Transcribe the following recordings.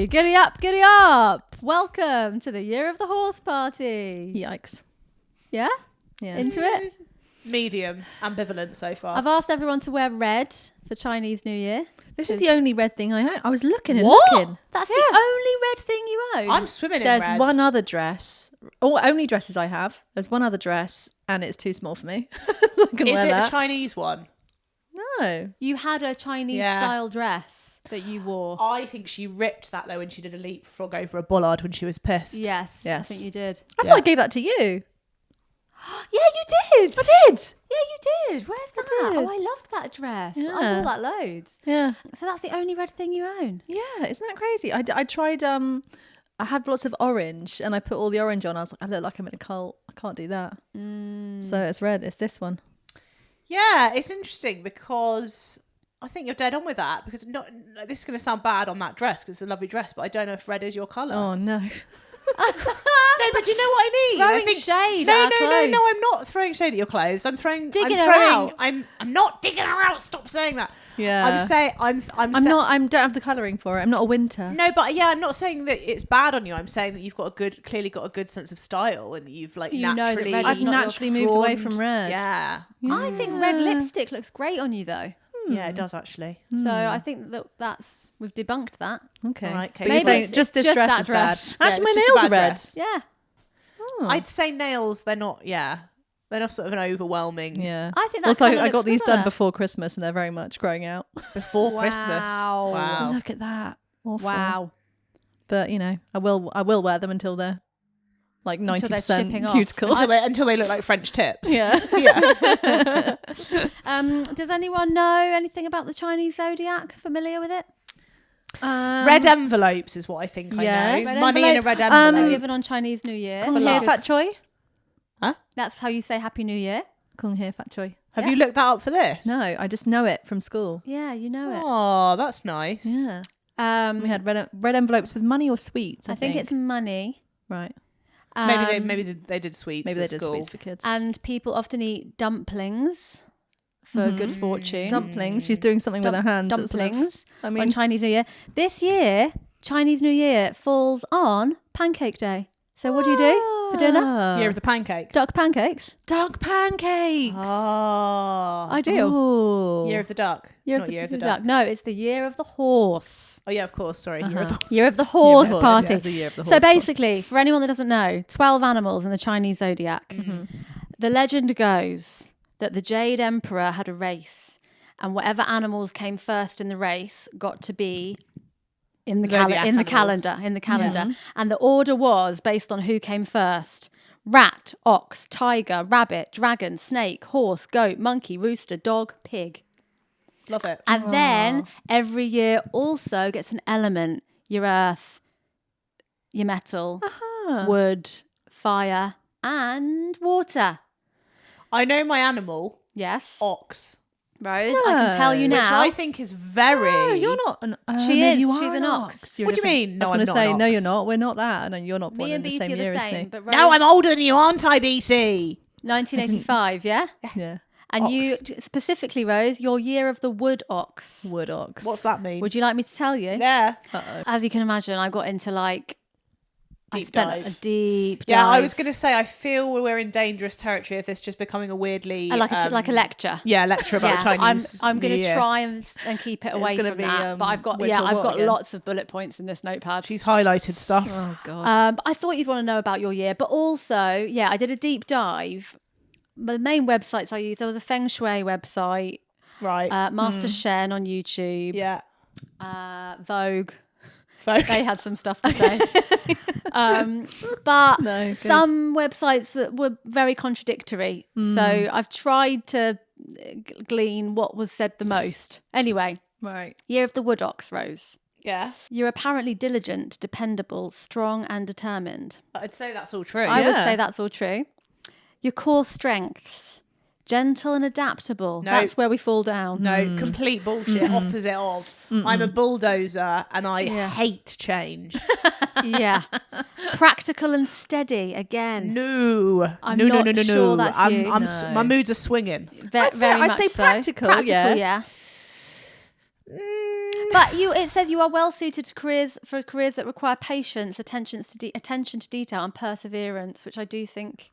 Giddy up, giddy up. Welcome to the Year of the Horse party. Yikes. Yeah? Yeah. Into it? Medium, ambivalent so far. I've asked everyone to wear red for Chinese New Year. This is the only red thing I own. I was looking and What? looking. That's the only red thing you own. I'm swimming There's in red. one other dress. Only dresses I have. There's one other dress and it's too small for me. I can Is wear it that. the Chinese one? No. You had a Chinese style dress that you wore. I think she ripped that though when she did a leapfrog over a bollard when she was pissed. Yes. I Yes. think you did. I thought I gave that to you. Yeah, you did. I did. Yeah, you did. Where's that? did. Oh, I loved that dress. I Yeah. wore that loads. Yeah. So that's the only red thing you own. Yeah. Isn't that crazy? I tried, I had lots of orange and I put all the orange on. I was like, I look like I'm in a cult. I can't do that. So it's red. It's this one. Yeah, it's interesting because I think you're dead on with that because this is going to sound bad on that dress because it's a lovely dress, but I don't know if red is your colour. Oh, no. No, but do you know what I mean? Throwing I think, shade at our No, clothes. I'm not throwing shade at your clothes. I'm throwing Digging I'm her throwing, out. I'm not digging her out. Stop saying that. Yeah. I'm saying I'm I don't have the colouring for it. I'm not a winter. No, but yeah, I'm not saying that it's bad on you. I'm saying that you've clearly got a good sense of style, and that you've like You know that naturally. red is I've not your naturally moved away drawn- from red. Yeah, I think red lipstick looks great on you though. yeah, it does actually. So I think we've debunked that. Okay. All right, But Kate. you're Maybe saying it's just this just dress that is dress. bad. Actually, it's my just a nails bad are red. dress. Yeah. Oh. I'd say nails. They're not. Yeah, they're not sort of an overwhelming. Yeah. I think that's Also, colour I got looks these good done on her. before Christmas and they're very much growing out. Before Wow. Christmas. Wow. Look at that. Awful. Wow. But, you know, I will wear them until they're like Until they're 90% chipping off. cuticle. Until they look like French tips. Yeah. Yeah. Does anyone know anything about the Chinese zodiac? Familiar with it? Red envelopes is what I think I yes. know. Red Money in a red envelopes envelope. are given on Chinese New Year. Kung For Hair love. Fat Choi? That's how you say Happy New Year. Kung Hair Fat Choi. Have Yeah. you looked that up for this? No, I just know it from school. Yeah, you know it. Oh, that's nice. Yeah. Um, We had red envelopes with money or sweets. I think it's money. right. Maybe they did sweets. Maybe they at did school. sweets for kids. And people often eat dumplings for good fortune. Dumplings. She's doing something with her hands. It's sort of- Dumplings I on mean, Chinese New Year. This year, Chinese New Year falls on Pancake Day. So what do you do for dinner? Year of the pancake. Duck pancakes. duck pancakes. Oh. I do. Oh. Year of the duck. It's not year of the duck. No, it's the year of the horse. Oh yeah, of course. Sorry. Year of the Year of the horse horse, party. yes, the year of the So horse party. basically, for anyone that doesn't know, 12 animals in the Chinese zodiac. The legend goes that the Jade Emperor had a race, and whatever animals came first in the race got to be in the Zodiac calendar. And the order was based on who came first: rat, ox, tiger, rabbit, dragon, snake, horse, goat, monkey, rooster, dog, pig. Love it. And then every year also gets an element: your earth, your metal, wood, fire, and water. I know my animal, Yes, ox, Rose, I can tell you which now. I think is very. No, you're not an She no, is. you She's are an ox. You're What do you different. mean? No, I I'm was not going to say, an no, ox. you're not. We're not that. No, you're not born Me in and the BT same are year the as same, me. but Rose, No, I'm older than you, aren't I, BC? 1985, yeah? Yeah. And Ox. you, specifically, Rose, your year of the wood ox. Wood ox. What's that mean? Would you like me to tell you? Yeah. Uh-oh. As you can imagine, I got into I Deep spent dive. a deep dive. Yeah, I was going to say, I feel we're in dangerous territory of this just becoming a weirdly... like a lecture. Yeah, lecture about Chinese I'm going New to Year. try and keep it away gonna from be, that. But I've got which or I've what got again? lots of bullet points in this notepad. She's highlighted stuff. Oh, God. But I thought you'd want to know about your year. But also, yeah, I did a deep dive. The main websites I used, there was a Feng Shui website, Right. Master Shen on YouTube, yeah. Vogue. Folk. They had some stuff to say. But No, good. some websites were very contradictory. So I've tried to glean what was said the most. Anyway, Right. year of the wood ox, Rose. Yeah. You're apparently diligent, dependable, strong and determined. I'd say that's all true. I would Yeah. say that's all true. Your core strengths: gentle and adaptable. No. That's where we fall down. No, complete bullshit. Opposite of. I'm a bulldozer and I hate change. Yeah. Practical and steady again. No. I'm no, not no, no, no, sure no. that's I'm, you. I'm, No. My moods are swinging. Very I'd say much so. practical, yes. yeah. But it says you are well suited to careers that require patience, attention to detail, and perseverance, which I do think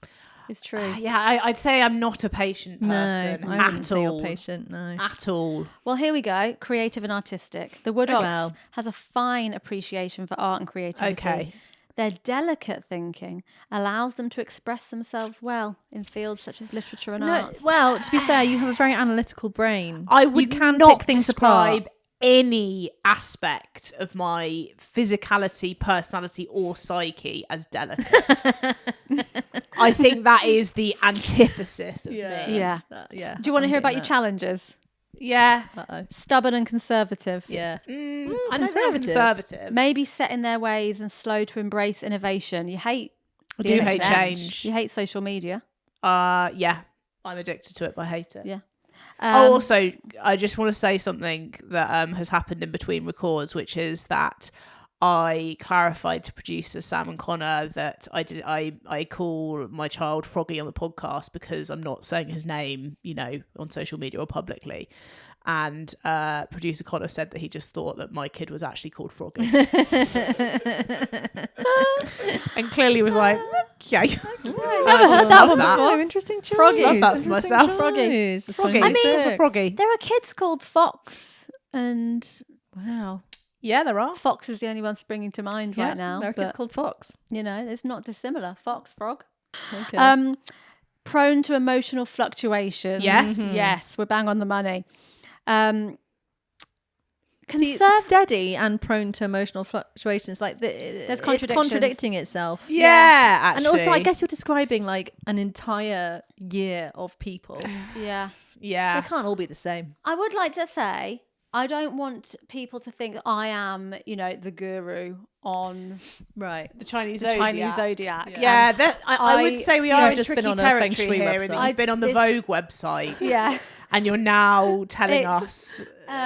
is true. Yeah, I'd say I'm not a patient person No, I wouldn't at say you're all. patient. No. At all. Well, here we go. Creative and artistic. The wood ox has a fine appreciation for art and creativity. Okay. Their delicate thinking allows them to express themselves well in fields such as literature and arts. Well, to be fair, you have a very analytical brain. I would you can not pick things describe apart. any aspect of my physicality, personality, or psyche as delicate. I think that is the antithesis of me. Yeah. Yeah. Do you want to hear about your challenges? Yeah. Uh-oh. Stubborn and conservative. Yeah. I don't think I'm conservative. Maybe set in their ways and slow to embrace innovation. You hate I the do hate internet. change. You hate social media. Yeah. I'm addicted to it, but I hate it. Yeah. Also, I just want to say something that has happened in between records, which is that I clarified to producer Sam and Connor that I call my child Froggy on the podcast because I'm not saying his name, on social media or publicly. And producer Connor said that he just thought that my kid was actually called Froggy. And clearly was like, okay. Never heard that one before. Oh, interesting choice. Froggy. Love that for Interesting myself. choice. Froggy. It's Froggy. 26. Froggy. There are kids called Fox, and Wow. Yeah, there are. Fox is the only one springing to mind right now. There are kids But, called Fox. it's not dissimilar. Fox, frog. Okay. Prone to emotional fluctuations. Yes. Yes, we're bang on the money. See, steady and prone to emotional fluctuations. Like it's contradictions. contradicting itself. Yeah, actually. And also, I guess you're describing like an entire year of people. Yeah. Yeah. They can't all be the same. I would like to say, I don't want people to think I am, the guru on Right. The Chinese the zodiac. Chinese zodiac. Yeah, I would say we are in just been tricky on a Feng territory Shui here. And website. you've been on the Vogue website. Yeah. And you're now telling It's, us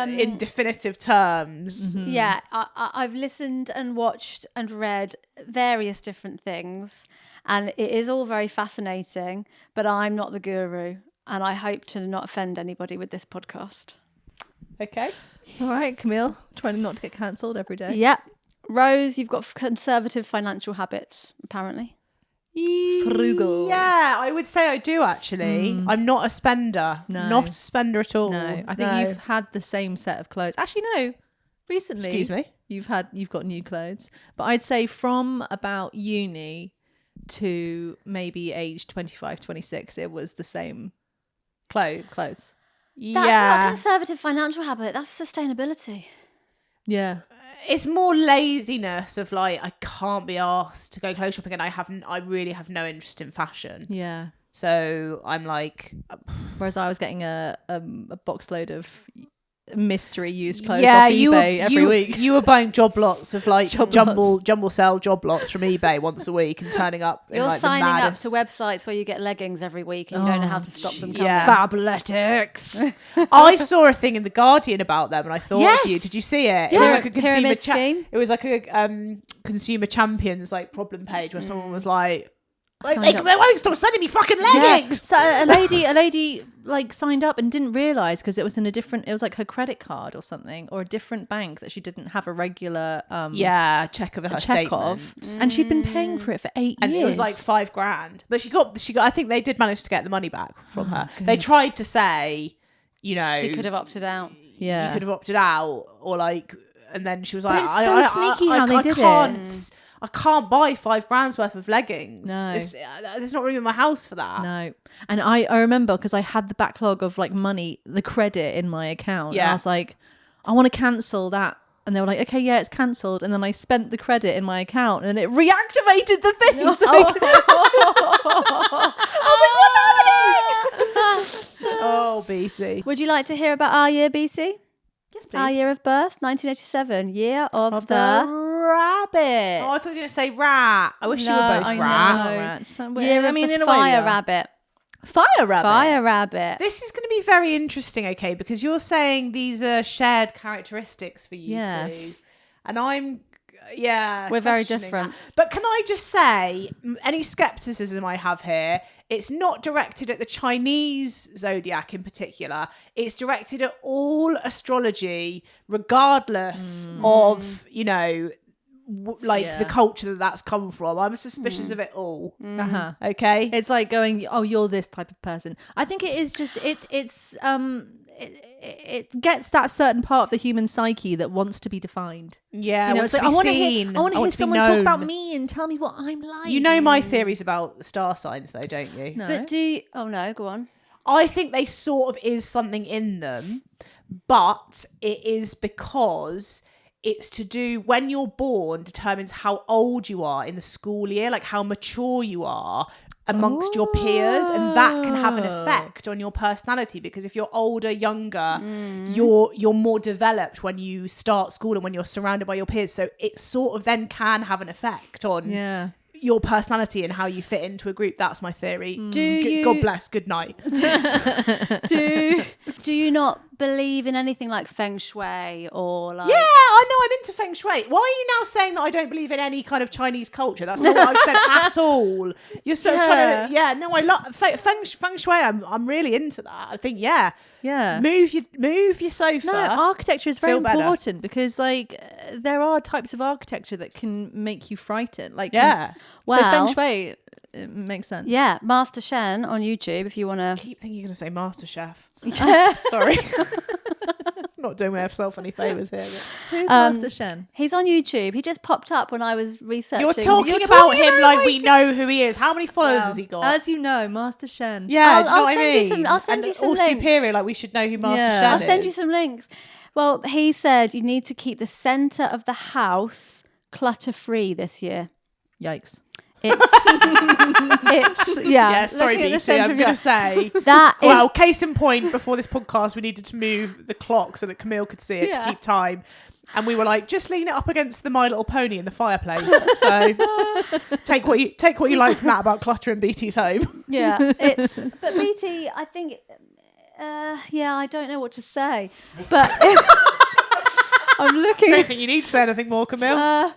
in definitive terms. Yeah, I've listened and watched and read various different things, and it is all very fascinating, but I'm not the guru, and I hope to not offend anybody with this podcast. Okay. All right, Camille. Trying not to get cancelled every day. Yep. Rose, you've got conservative financial habits, apparently. Frugal. Yeah, I would say I do actually. I'm not a spender. No. Not a spender at all. No, I think you've had the same set of clothes. Actually, no. Recently, Excuse me? you've got new clothes. But I'd say from about uni to maybe age 25, 26, it was the same Clothes. clothes. That's not a conservative financial habit. That's sustainability. Yeah. It's more laziness of like I can't be asked to go clothes shopping, and I really have no interest in fashion. Yeah. So I'm like, Whereas I was getting a box load of mystery used clothes off eBay every week. You were buying job lots of like Job jumble sell job lots from eBay once a week and turning up. You're in, like, signing the up maddest. to websites where you get leggings every week and you don't know how to stop them coming. yeah. Fabletics. I saw a thing in the Guardian about them, and I thought of you. Yes. Did you see it? Yeah. It was like a consumer Pyramid scheme. It was like a consumer champions like problem page where someone was like, Signed they up. won't stop sending me fucking Yeah. leggings. So a lady like signed up and didn't realize because it was it was like her credit card or something or a different bank that she didn't have a regular Check of her check statement. of, and she'd been paying for it for 8 And years. it was like $5,000, but she got. I think they did manage to get the money back from her. They tried to say, She could have opted out. yeah, you could have opted out, or like, and then she was like, it's so sneaky how they did it. I can't buy $5,000 worth of leggings. No. There's not room in my house for that. No. And I remember because I had the backlog of like money, the credit in my account. And Yeah. I was like, I want to cancel that. And they were like, okay, yeah, it's cancelled. And then I spent the credit in my account and it reactivated the thing. So I was like, what's happening? Oh, BT. Would you like to hear about our year, BT? Yes, Our year of birth, 1987, year of the rabbit. Oh, I thought you were going to say rat. I wish you were No, both I know. rat. Rats. year of the in a way fire we are. rabbit. Fire rabbit. Fire rabbit. This is going to be very interesting, okay, because you're saying these are shared characteristics for you Yeah. two. And I'm, yeah. We're very questioning different. that. But can I just say, any skepticism I have here it's not directed at the Chinese zodiac in particular. It's directed at all astrology, regardless of, you know, the culture that's come from. I'm suspicious of it all. Okay, It's like going, oh, you're this type of person. I think it is just it gets that certain part of the human psyche that wants to be defined. Yeah, you know, it's like like I want to seen. hear someone talk about me and tell me what I'm like. You know my theories about star signs, though, don't you? No. But do you... Oh, no, go on. I think they sort of is something in them, but it is because it's to do when you're born determines how old you are in the school year, like how mature you are amongst your peers, and that can have an effect on your personality, because if you're older, younger, you're more developed when you start school and when you're surrounded by your peers, so it sort of then can have an effect on your personality and how you fit into a group. That's my theory. God bless, good night. Do you not believe in anything like feng shui or like... Yeah, I know, I'm into feng shui. Why are you now saying that I don't believe in any kind of Chinese culture? That's not what I've said at all. You're sort of trying to... Yeah, no, I love feng shui. I'm really into that. I think, move your sofa. No, architecture is very important because, like, there are types of architecture that can make you frightened. Like, so feng shui, it makes sense. Yeah, Master Shen on YouTube if you want to... I keep thinking you're going to say Master Chef. Sorry. Not doing myself any favours here. Who's Master Shen? He's on YouTube. He just popped up when I was researching. You're talking about him like we know who he is. How many followers has he got? As you know, Master Shen. Yeah, do you know what I mean? I'll send you some all links. superior, like we should know who Master Shen is. I'll send you some links. Well, he said you need to keep the centre of the house clutter-free this year. Yikes. Yeah, sorry, BT. I'm going to say that. Well, case in point, before this podcast, we needed to move the clock so that Camille could see it to keep time. And we were like, just lean it up against the My Little Pony in the fireplace. So take what you like from that about cluttering BT's home. Yeah, but BT, I think, I don't know what to say, but. I'm looking. I don't think you need to say anything more, Camille.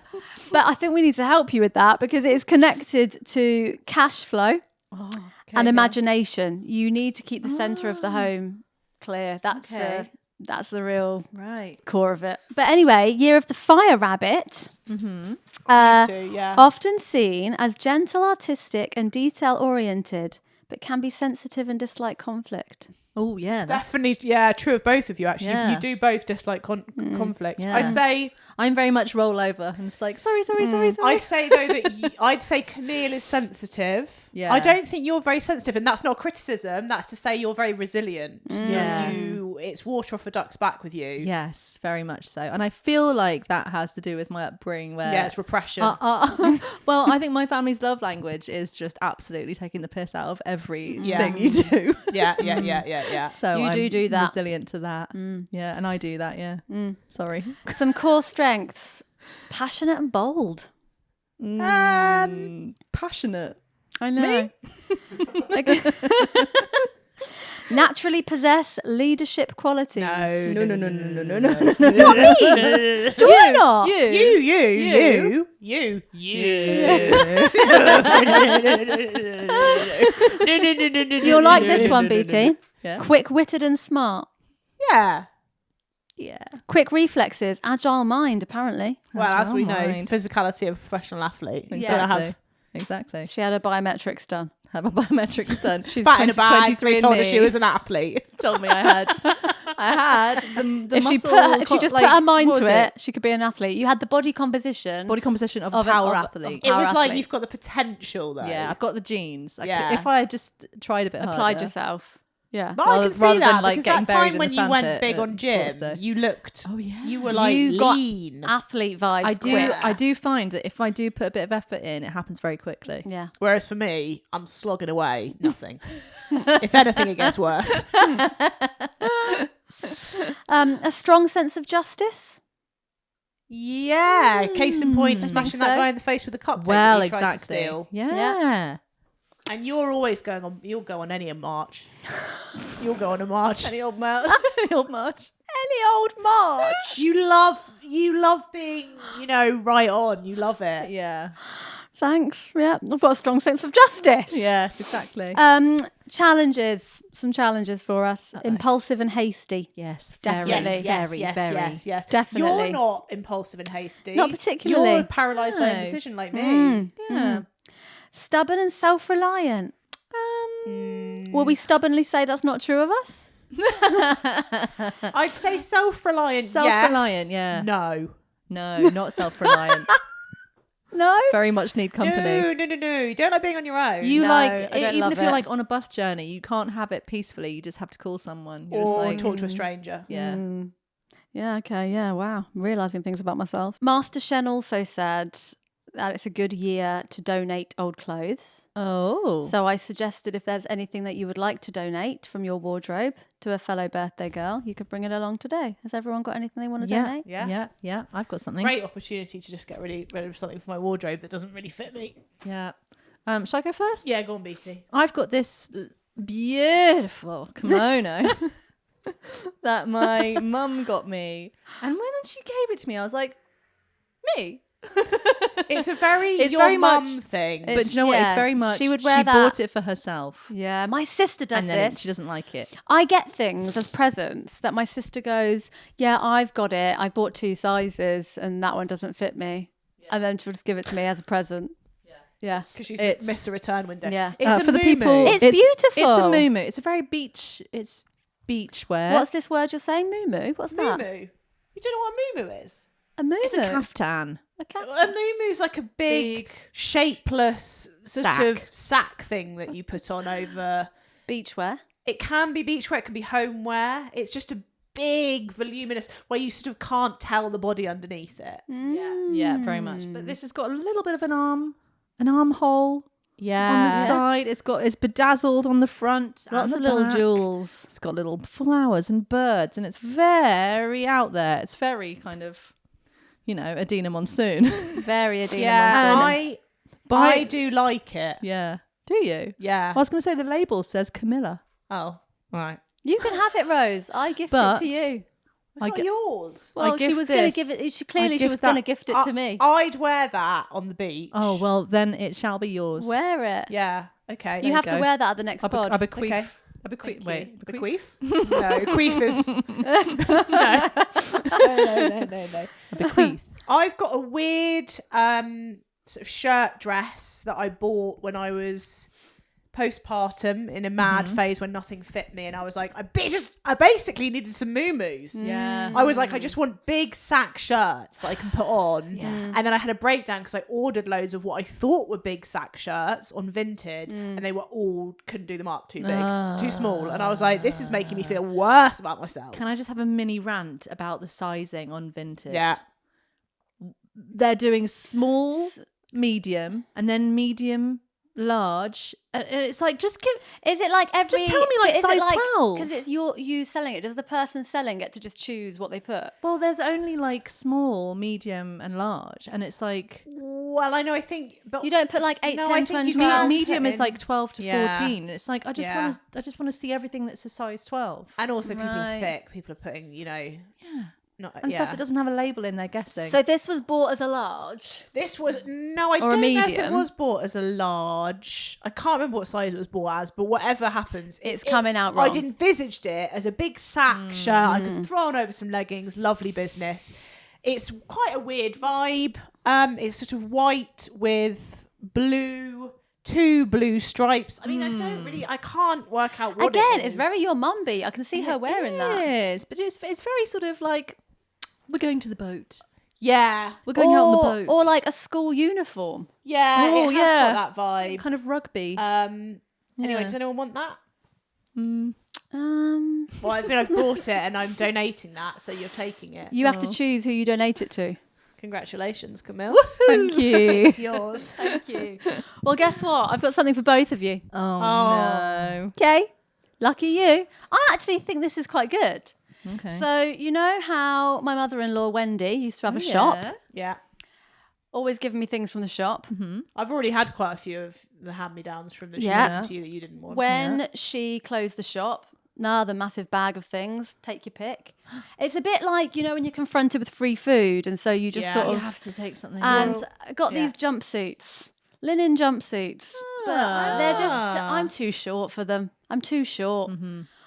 But I think we need to help you with that because it's connected to cash flow and imagination. You need to keep the centre of the home clear. That's the real core of it. But anyway, year of the fire rabbit. Often seen as gentle, artistic and detail oriented, but can be sensitive and dislike conflict. Oh yeah, definitely. Yeah, true of both of you. Actually, you do both dislike conflict. Yeah. I'd say I'm very much roll over and it's like sorry. I'd say though that I'd say Camille is sensitive. Yeah, I don't think you're very sensitive, and that's not a criticism. That's to say you're very resilient. Yeah, it's water off a duck's back with you. Yes, very much so. And I feel like that has to do with my upbringing, where it's repression. Well, I think my family's love language is just absolutely taking the piss out of everything you do. Yeah. So you I'm do that. Resilient to that. Yeah, and I do that. Yeah. Sorry. Some core strengths: passionate and bold. Passionate. I know. Naturally possess leadership quality. No. Not me. Do I not? You. You'll like this one, BT. Yeah. Quick-witted and smart. Yeah. Quick reflexes, agile mind, apparently. Well, as we know, physicality of a professional athlete. Exactly. She had her biometrics done. Have my biometrics done. She's spat in a bag. They told her she was an athlete. Told me I had the if muscle. If she just put her mind to it, she could be an athlete. You had the body composition of a power athlete. It was like you've got the potential though. Yeah, I've got the genes. If I had just tried a bit harder. Applied yourself. Yeah, but I can see that because that time when you went big on gym, you looked. Oh yeah, you were like lean, athlete vibes. I do find that if I do put a bit of effort in, it happens very quickly. Yeah. Whereas for me, I'm slogging away, nothing. If anything, it gets worse. A strong sense of justice. Yeah. Case in point, smashing that guy in the face with a cupcake. Well, that he exactly. tried to steal. Yeah. And you're always going on. You'll go on any march. You'll go on a march. Any old march. Any old march. You love being, right on. You love it. Yeah. Thanks. Yeah, I've got a strong sense of justice. Yes, exactly. Challenges. Some challenges for us. Impulsive and hasty. Yes, Definitely. Yes. Definitely. You're not impulsive and hasty. Not particularly. You're paralysed by indecision like me. Yeah. Stubborn and self-reliant. Will we stubbornly say that's not true of us? I'd say self-reliant. Self-reliant, yes. yeah. No. No, not self-reliant. No. Very much need company. No. You don't like being on your own. You No, like, I don't even love if you're it. like on a bus journey, you can't have it peacefully. You just have to call someone. You're just or like, talk to a stranger. yeah. Yeah, okay, yeah, wow. I'm realising things about myself. Master Shen also said that it's a good year to donate old clothes. Oh. So I suggested if there's anything that you would like to donate from your wardrobe to a fellow birthday girl, you could bring it along today. Has everyone got anything they want to donate? Yeah. I've got something. Great opportunity to just get rid of something from my wardrobe that doesn't really fit me. Yeah. Shall I go first? Yeah, go on, BT. I've got this beautiful kimono that my mum got me. And when she gave it to me, I was like, me? It's a very It's your very mum much- thing. But do you know what? It's very much. She would wear she that. bought it for herself. Yeah, my sister does And then this. she doesn't like it. I get things as presents that my sister goes, yeah, I've got it. I bought 2 sizes and that one doesn't fit me. And then she'll just give it to me as a present. Yeah. Because she's It's- missed a return window. Yeah. It's a for the moo-moo. people, It's beautiful. It's a moo. It's a very beach. It's beach wear. What's this word you're saying? Moo-moo? What's that? Moo-moo. You don't know what a moo-moo is? A moo-moo? It's a caftan. Okay. A moo-moo's like a big, shapeless sort Sack. of sack thing that you put on over. Beachwear. It can be beachwear, it can be homeware. It's just a big, voluminous, where you sort of can't tell the body underneath it. Yeah, very much. But this has got a little bit of an armhole Yeah. on the side. It's bedazzled on the front. Lots and of the little back. jewels. It's got little flowers and birds, and it's very out there. It's very kind of, Adina Monsoon. Very Adina Yeah, Monsoon. I do like it. Yeah. Do you? Yeah. I was going to say the label says Camilla. Oh, right. You can have it, Rose. I gift it But- to you. It's not yours. Well, she gift was going to this. give it. She I was gift going to that- gift it to me. I'd wear that on the beach. Oh, well, then it shall be yours. Wear it. Yeah. Okay. You have to go. wear that at the next pod. I bequeath. Okay. I bequeath. Thank Wait, you. bequeath? Bequeath? No, queef is... No. I bequeath. I've got a weird sort of shirt dress that I bought when I was postpartum in a mad phase when nothing fit me, and I was like, I basically needed some moo-moos. Yeah. I was like, I just want big sack shirts that I can put on. And then I had a breakdown because I ordered loads of what I thought were big sack shirts on Vinted, and they were all, couldn't do them up, too big, too small. And I was like, this is making me feel worse about myself. Can I just have a mini rant about the sizing on Vinted? Yeah. They're doing small, medium, and then medium, large. And it's like, just give... Is it like every? Just tell me, like, is it size 12. Because it's you selling it. Does the person selling get to just choose what they put? Well, there's only like small, medium, and large. And it's like... Well, I know, I think... But You don't put like 8, No, 10, I think 20, you 12. can. medium is in- like 12 to Yeah. 14. It's like, I just Yeah. want to see everything that's a size 12. And also people are Right. thick. People are putting, not, And stuff that doesn't have a label in, they're guessing. So this was bought as a large. This was, no, I Or a don't know if it medium. was bought as a large. I can't remember what size it was bought as, but whatever happens. It's coming out wrong. I'd envisaged it as a big sack shirt. I could throw on over some leggings. Lovely business. It's quite a weird vibe. It's sort of white with blue, 2 blue stripes. I mean, I can't work out what Again, it is. it's very your mumby. I can see her wearing that. Yes, but it's very sort of like, we're going to the boat. Yeah. We're going out on the boat. Or like a school uniform. Yeah, Oh, it has yeah. got that vibe. kind of rugby. Anyway, Yeah. does anyone want that? Well, Well, I think I've bought it and I'm donating that, so you're taking it. you have to choose who you donate it to. Congratulations, Camille. Thank you. It's yours. Thank you. Well, guess what? I've got something for both of you. oh, no. Okay. Lucky you. I actually think this is quite good. Okay. So, you know how my mother-in-law, Wendy, used to have a shop? Yeah. Always giving me things from the shop. I've already had quite a few of the hand-me-downs from the she's Yeah. given to you that you didn't want. When she closed the shop, the massive bag of things, take your pick. It's a bit like, when you're confronted with free food and so you just Yeah. sort You of... have to take something. And I got Yeah. these jumpsuits. linen jumpsuits. But they're just, Ah. I'm too short for them. I'm too short.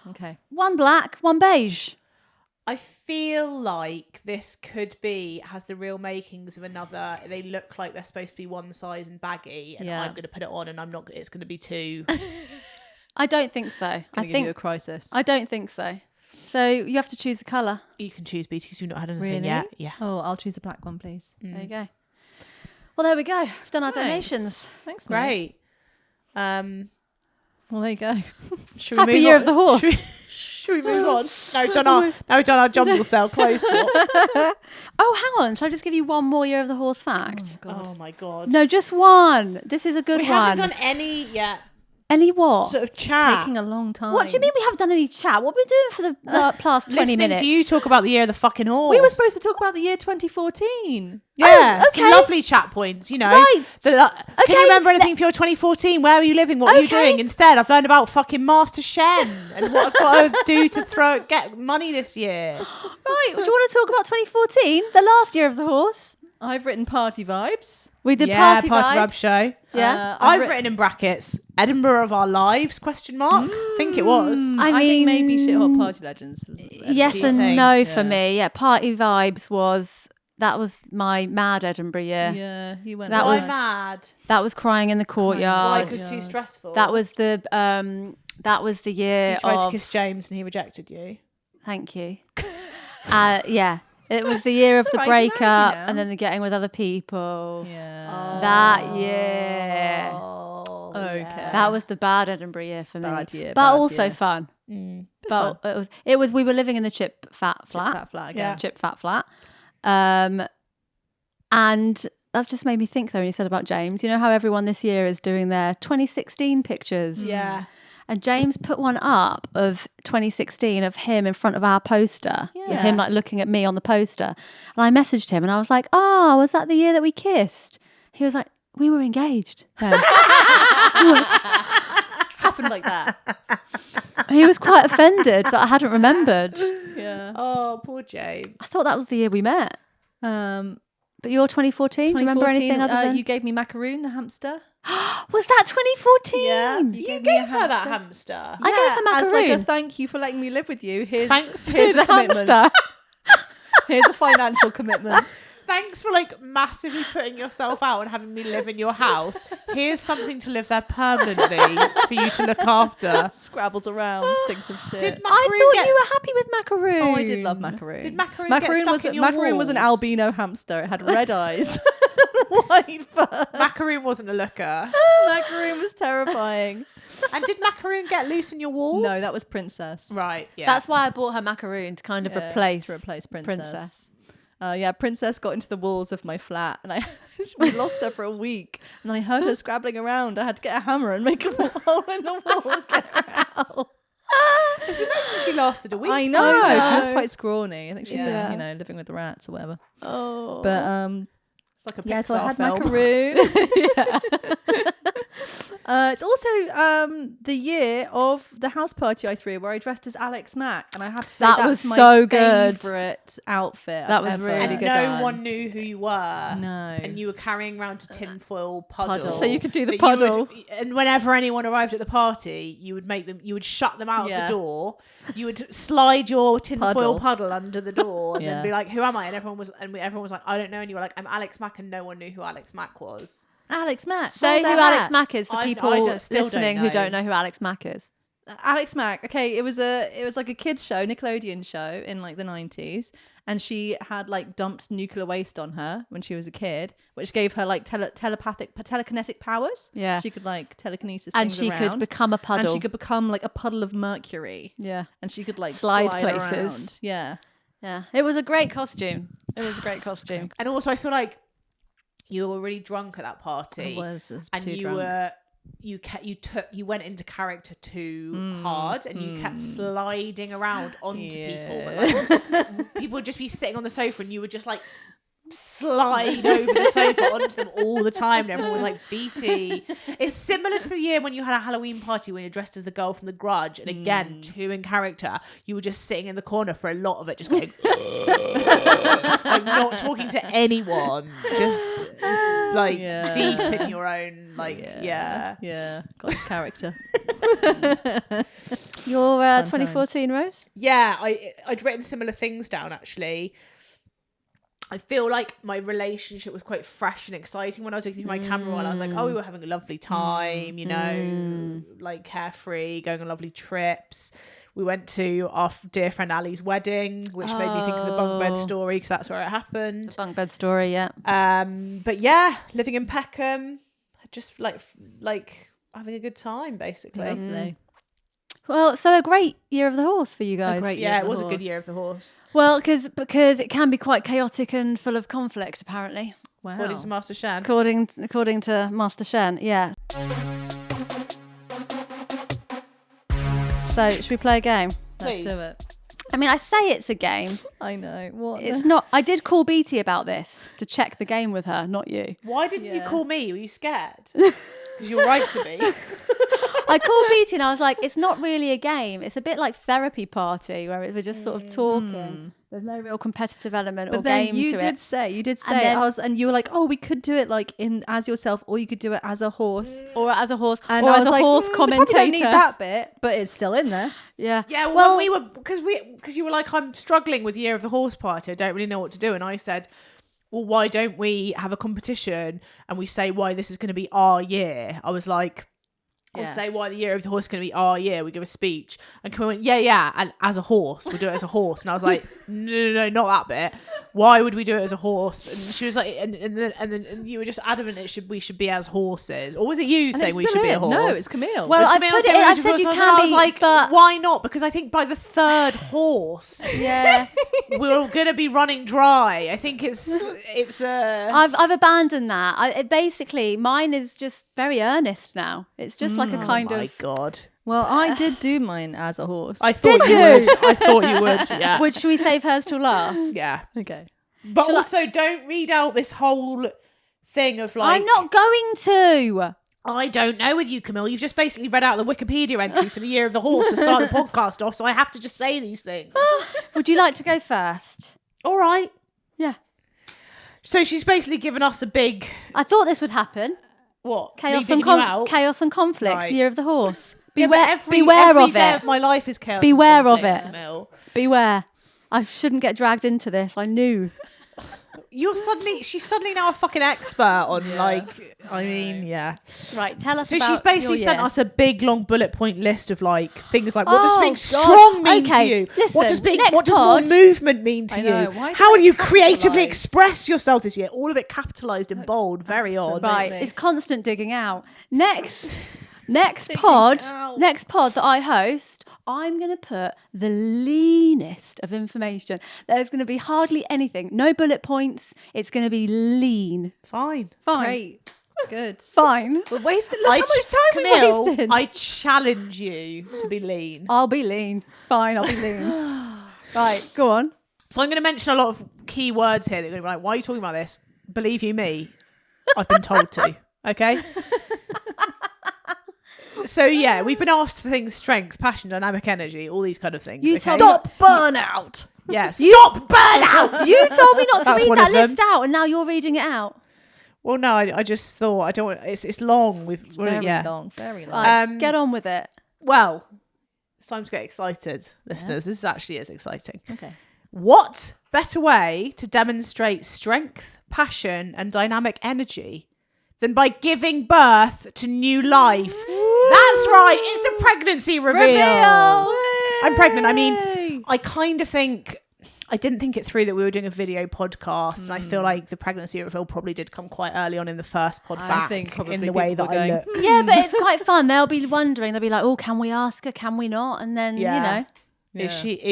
Okay. One black, one beige. I feel like this has the real makings of another. They look like they're supposed to be one size and baggy, and Yeah. I'm going to put it on, and I'm not. It's going to be too. I don't think so. I I give think you a crisis. I don't think so. So you have to choose a colour. You can choose BT because we've not had anything Really? yet. Yeah. Oh, I'll choose the black one, please. There you go. Well, there we go. We've done our Thanks. donations. Thanks, mate. Great. Well, there you go. Should we Happy move year on? of the horse. Should we move on? Now we've done our jumble cell close swap. Oh, hang on. Shall I just give you one more year of the horse fact? Oh my god. No, just one. This is a good we one. haven't done any yet. Any what? Sort of It's chat. taking a long time. What do you mean we haven't done any chat? What have we been doing for the past 20 Listening minutes? to you talk about the year of the fucking horse. We were supposed to talk about the year 2014. Yeah, Oh, some okay. lovely chat points, you know. Right. Can Okay, you remember anything for your 2014? Where were you living? What were you Okay. doing? Instead, I've learned about fucking Master Shen and what I've got to do to get money this year. Right. Do you want to talk about 2014, the last year of the horse? I've written party vibes. We did Yeah, party Vibe vibes. show. Yeah. I've written in brackets Edinburgh of our lives ? I think it was. I I think maybe mean, Shit Hot Party Legends was Yes Do you and think? no Yeah. for me. Yeah, party vibes was my mad Edinburgh year. Yeah, he went. That Why was- mad? That was crying in the Why? courtyard. Because too stressful. That was the year You tried of to kiss James and he rejected you. Thank you. Yeah. It was the year of It's the all right, you're married breakup now. and then the getting with other people. Yeah. That year. Oh, Okay. yeah. That was the bad Edinburgh year for me. Bad year, but bad also year. fun. Mm. But it was we were living in the chip fat flat. Fat flat again. Yeah. Chip fat flat. And that's just made me think though when you said about James, you know how everyone this year is doing their 2016 pictures? Yeah. And James put one up of 2016 of him in front of our poster. With Yeah. him like looking at me on the poster. And I messaged him and I was like, oh, was that the year that we kissed? He was like, we were engaged then. Happened like that. He was quite offended that I hadn't remembered. Yeah. Oh, poor James. I thought that was the year we met. Um, But you're 2014? Do you remember anything other than... you gave me Macaroon, the hamster. Was that 2014? Yeah. You gave her that hamster. I gave her As like a macaroon. thank you for letting me live with you. Here's Thanks. here's a The commitment. hamster. Here's a financial commitment. Thanks for like massively putting yourself out and having me live in your house. Here's something to live there permanently for you to look after. Scrabbles around, stinks of shit. Did I Macaroon thought get- you were happy with macaroon. Oh, I did love Macaroon. Did Macaroon get stuck was in your Macaroon was an walls? albino hamster. It had red eyes, white fur. Macaroon wasn't a looker. Macaroon was terrifying. And did Macaroon get loose in your walls? No, that was Princess. Right, yeah. That's why I bought her macaroon to kind of Yeah, replace to replace Princess. Princess. Yeah, Princess got into the walls of my flat, and we lost her for a week. And then I heard her scrabbling around. I had to get a hammer and make a hole in the wall and get her out. It's amazing she lasted a week. I know. know. She was quite scrawny. I think she'd Yeah. been, living with the rats or whatever. Oh. But It's like a Pixar yeah, so I had film. macaroon. It's also the year of the house party I threw, where I dressed as Alex Mack, and I have to say That that's was my so good. favourite outfit. That I've was ever really And good. no done. one knew who you were. No. And you were carrying around a tinfoil puddle. Puddle. So you could do the But you puddle. and whenever anyone arrived at the party, you would shut them out of Yeah. the door. You would slide your tinfoil Puddle. puddle under the door and Yeah. then be like, "Who am I?" And everyone was like, "I don't know." And you were like, "I'm Alex Mack," and no one knew who Alex Mack was. Alex Mack. Say Where's who that Alex hat? Mack is for I people still don't listening who know. don't know who Alex Mack is. Alex Mack. Okay, it was like a kids show, Nickelodeon show in like the 90s, and she had like dumped nuclear waste on her when she was a kid, which gave her like telekinetic powers. Yeah. She could like telekinesis And things she around, could become a puddle. and she could become like a puddle of mercury, yeah. and she could like Slide slide places. around. Yeah. Yeah. It was a great costume. It was a great costume. And also, I feel like you were really drunk at that party. I was and too you drunk. were you went into character too hard, and you kept sliding around onto people. But, like, people would just be sitting on the sofa, and you would just like slide over the sofa onto them all the time, and everyone was like, Beatty. It's similar to the year when you had a Halloween party when you're dressed as the girl from The Grudge, and again, two in character, you were just sitting in the corner for a lot of it, just going like not talking to anyone, just like deep in your own like got the character. Your 2014 Rose? Yeah, I'd written similar things down actually. I feel like my relationship was quite fresh and exciting when I was looking through my camera roll. I was like, oh, we were having a lovely time, you know, like carefree, going on lovely trips. We went to our dear friend Ali's wedding, which made me think of the bunk bed story because that's where it happened. The bunk bed story, yeah. But yeah, living in Peckham, just like having a good time, basically. Lovely. Well, so a great year of the horse for you guys. It was a good year of the horse. Well, because it can be quite chaotic and full of conflict, apparently. Wow. According to Master Shan. According to Master Shan, yeah. So, should we play a game? Please. Let's do it. I mean, I say it's a game. I know. What? It's not. I did call Beatty about this to check the game with her, not you. Why didn't you call me? Were you scared? Because you're right to be. I called Beatty and I was like, it's not really a game. It's a bit like therapy party where we're just sort of talking. There's no real competitive element or game to it. You did say, and you were like, oh, we could do it like as yourself, or you could do it as a horse. Or as a horse. And or I as was a like, horse commentator. We don't need that bit, but it's still in there. Yeah. Yeah, well, when we were, because you were like, I'm struggling with Year of the Horse party. I don't really know what to do. And I said, well, why don't we have a competition and we say why this is going to be our year? I was like, we'll say why the Year of the Horse is going to be our year. We give a speech. And Camille went, yeah. And as a horse, we'll do it as a horse. And I was like, no, not that bit. Why would we do it as a horse? And she was like, and then you were just adamant we should be as horses. Or was it you saying we should be a horse? No, it's Camille. Well, I put it in, I said you can be, I was like, but why not? Because I think by the third horse, we're going to be running dry. I think it's I've abandoned that. Basically, mine is just very earnest now. It's just like a kind of. Oh my God. Well, I did do mine as a horse. I thought you would. I thought you would. Yeah. Should we save hers till last? Yeah. Okay. But also, don't read out this whole thing of like. I'm not going to. I don't know with you, Camille. You've just basically read out the Wikipedia entry for the Year of the Horse to start the podcast off, so I have to just say these things. Would you like to go first? All right. Yeah. So she's basically given us a big. I thought this would happen. What? Chaos Me and digging you out? chaos and conflict. Right. Year of the Horse. Beware of day it. Of my life is chaos. Beware and of conflict, it. Camille. Beware. I shouldn't get dragged into this. I knew. She's suddenly now a fucking expert on yeah. Right, tell us so about she's basically your sent year. us a big long bullet point list of like things like what does being strong mean to you? Listen, what does more movement mean to you? How will you creatively express yourself this year? All of it capitalized in bold, very odd. Right, it's constant digging out. Next pod that I host, I'm going to put the leanest of information. There's going to be hardly anything. No bullet points. It's going to be lean. Fine. Great. Good. Fine. We're wasting. Look how much time Camille, we wasted. I challenge you to be lean. I'll be lean. Fine, I'll be lean. Right, go on. So I'm going to mention a lot of key words here that you're going to be like, why are you talking about this? Believe you me, I've been told to. Okay? So yeah, we've been asked for things: strength, passion, dynamic energy, all these kind of things. You okay? Stop burnout. Yeah, stop burnout. You told me not to That's read one that of them. list out, and now you're reading it out. Well, no, I just thought I don't. It's long. Very long. Very long. Right, get on with it. Well, it's time to get excited, listeners. This actually is exciting. Okay. What better way to demonstrate strength, passion, and dynamic energy than by giving birth to new life? That's right. It's a pregnancy reveal. I'm pregnant. I mean, I kind of think I didn't think it through that we were doing a video podcast, and I feel like the pregnancy reveal probably did come quite early on in the first pod back in the way that I look. Yeah, but it's quite fun. They'll be wondering. They'll be like, "Oh, can we ask her? Can we not?" And then you know, is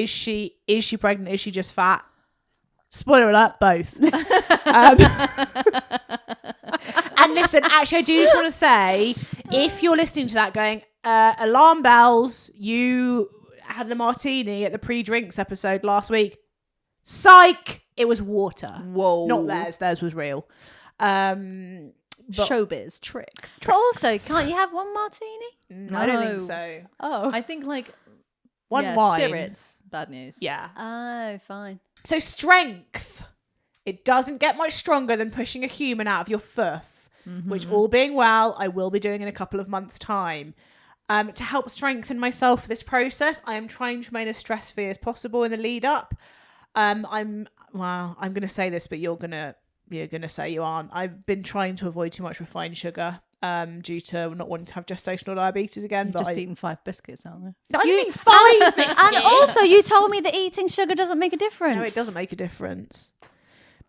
she pregnant? Is she just fat? Spoiler alert, both. And listen, actually, I do just want to say, if you're listening to that going, alarm bells, you had a martini at the pre-drinks episode last week. Psych! It was water. Whoa. Not theirs. Theirs was real. But Showbiz tricks. But also, can't you have one martini? I don't think No. so. Oh. I think like One wine. spirits. Bad news. Yeah. Oh, fine. So strength. It doesn't get much stronger than pushing a human out of your foof, which, all being well, I will be doing in a couple of months' time. To help strengthen myself for this process, I am trying to remain as stress-free as possible in the lead up. I'm going to say this, but you're going to say you aren't. I've been trying to avoid too much refined sugar due to not wanting to have gestational diabetes again. You've but just eaten 5 biscuits, aren't they? I'm eating 5 biscuits. And also, you told me that eating sugar doesn't make a difference. No, it doesn't make a difference.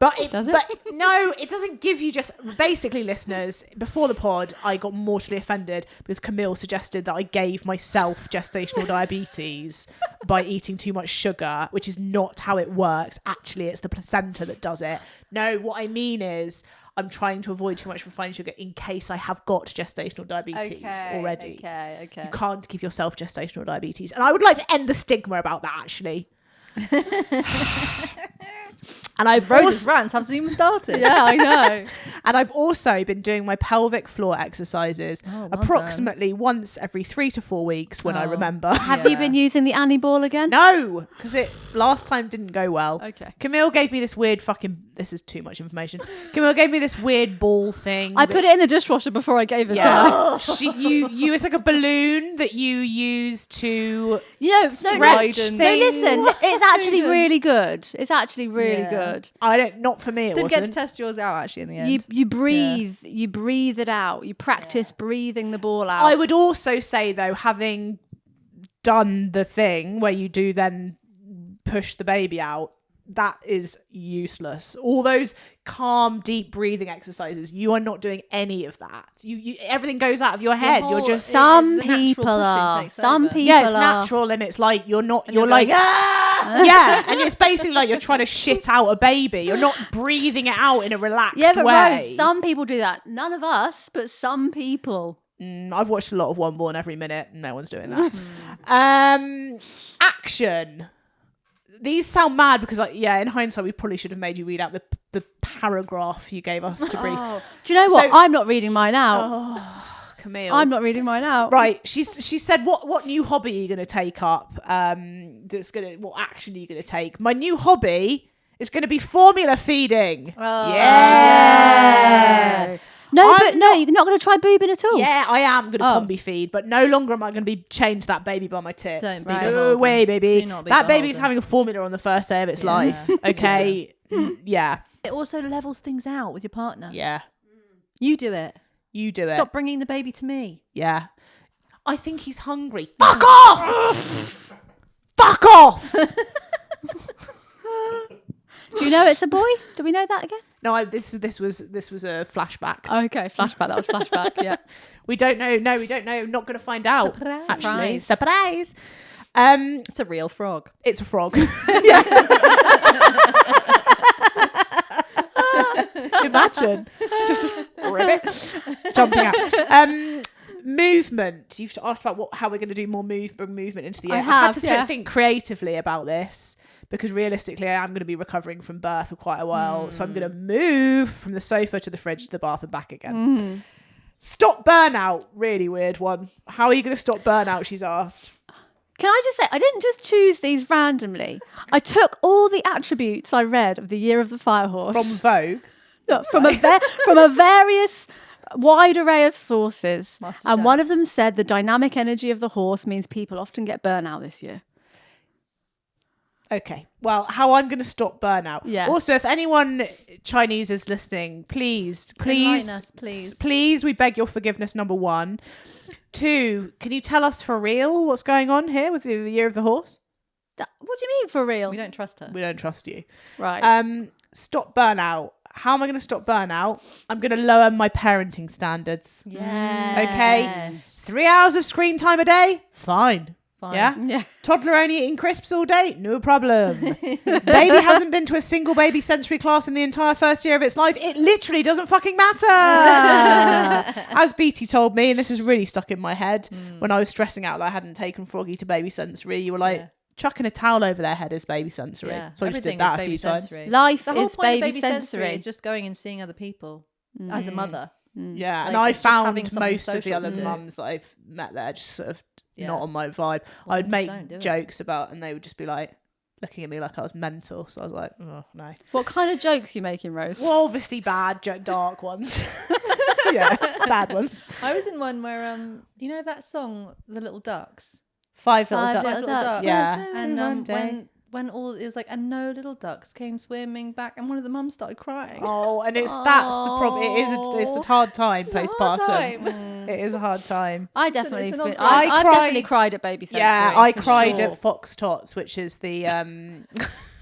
But Does it? But no, it doesn't give you just... Basically, listeners, before the pod, I got mortally offended because Camille suggested that I gave myself gestational diabetes by eating too much sugar, which is not how it works. Actually, it's the placenta that does it. No, what I mean is I'm trying to avoid too much refined sugar in case I have got gestational diabetes already. Okay. You can't give yourself gestational diabetes. And I would like to end the stigma about that, actually. And I've Rose's rants haven't even started. Yeah, I know. And I've also been doing my pelvic floor exercises approximately once every 3 to 4 weeks when I remember. Have you been using the Annie ball again? No, because it last time didn't go well. Okay. Camille gave me this weird this is too much information. Camille gave me this weird ball thing. I put it in the dishwasher before I gave it to her. Yeah. It's like a balloon that you use to stretch things. No, listen, it's actually really good. It's actually really good. Not for me. It Didn't wasn't. get to test yours out actually in the end. You breathe it out. You practice breathing the ball out. I would also say though, having done the thing where you do then push the baby out, that is useless. All those calm, deep breathing exercises, you are not doing any of that. You everything goes out of your head. You're just some the natural people pushing are. takes Some over. people yeah, it's are. natural, and it's like you're not. And You're going, like yeah, and it's basically like you're trying to shit out a baby. You're not breathing it out in a relaxed Yeah, but way. Rose, some people do that. None of us, but some people. I've watched a lot of One Born every minute. No one's doing that. Action. These sound mad because, in hindsight, we probably should have made you read out the paragraph you gave us to brief. Do you know what? So- I'm not reading mine out. Camille. I'm not reading mine out. Right. She said, what new hobby are you going to take up? What action are you going to take? My new hobby is going to be formula feeding. Oh, yes. No, but you're not going to try boobing at all. Yeah, I am going to combi feed, but no longer am I going to be chained to that baby by my tits. Don't be No beholden. way, baby. Do not be that baby's beholden. having a formula on the first day of its life. Okay. Yeah. It also levels things out with your partner. Yeah. You do it. You do it. Stop bringing the baby to me. Yeah. I think he's hungry. Fuck off! Fuck off! Do you know it's a boy? Do we know that again? No, this was a flashback. Okay, flashback. That was flashback. Yeah. We don't know. No, we don't know. I'm not going to find out. Surprise. Actually, surprise. It's a real frog. It's a frog. Imagine just a ribbit jumping out. Movement. You've asked about how we're going to do more movement into the air. I I've had have, to think creatively about this because realistically, I am going to be recovering from birth for quite a while, so I'm going to move from the sofa to the fridge to the bath and back again. Stop burnout. Really weird one. How are you going to stop burnout? She's asked. Can I just say, I didn't just choose these randomly. I took all the attributes I read of the Year of the Fire Horse From Vogue. from a various wide array of sources, Master and Chef. one of them said the dynamic energy of the horse means people often get burnout this year. Okay. Well, how I'm going to stop burnout. Yeah. Also, if anyone Chinese is listening, please, Enlighten us, please. please, we beg your forgiveness. Number 1. 2, can you tell us for real what's going on here with the Year of the Horse? What do you mean for real? We don't trust her. We don't trust you. Right. Stop burnout. How am I going to stop burnout? I'm going to lower my parenting standards. Yes. Okay. 3 hours of screen time a day? Fine. Fine. Yeah? Yeah. Toddler only eating crisps all day? No problem. Baby hasn't been to a single baby sensory class in the entire first year of its life? It literally doesn't fucking matter. As BT told me, and this is really stuck in my head, when I was stressing out that I hadn't taken Froggy to baby sensory, you were like, chucking a towel over their head is baby sensory. Yeah, So I just everything did that is a few baby times. sensory. Life The whole is point of baby sensory. is just going and seeing other people as a mother. Yeah, Like, and I it's just having found something most of the social other to do. mums that I've met there just sort of Yeah. not on my vibe. Well, I'd just make don't do it. jokes about, and they would just be like looking at me like I was mental. So I was like, oh no. What kind of jokes you making, Rose? Well, obviously bad, dark ones. Yeah, bad ones. I was in one where you know that song, The Little Ducks. Five little Five ducks. Little Ducks. Yeah. And One day. when all it was like, and no little ducks came swimming back, and one of the mums started crying. Oh, and that's the problem. It's a hard time It's a hard postpartum. time. It is a hard time. I it's definitely, an odd I've cry. definitely cried at baby sensory. Yeah, I for cried sure. at Fox Tots, which is the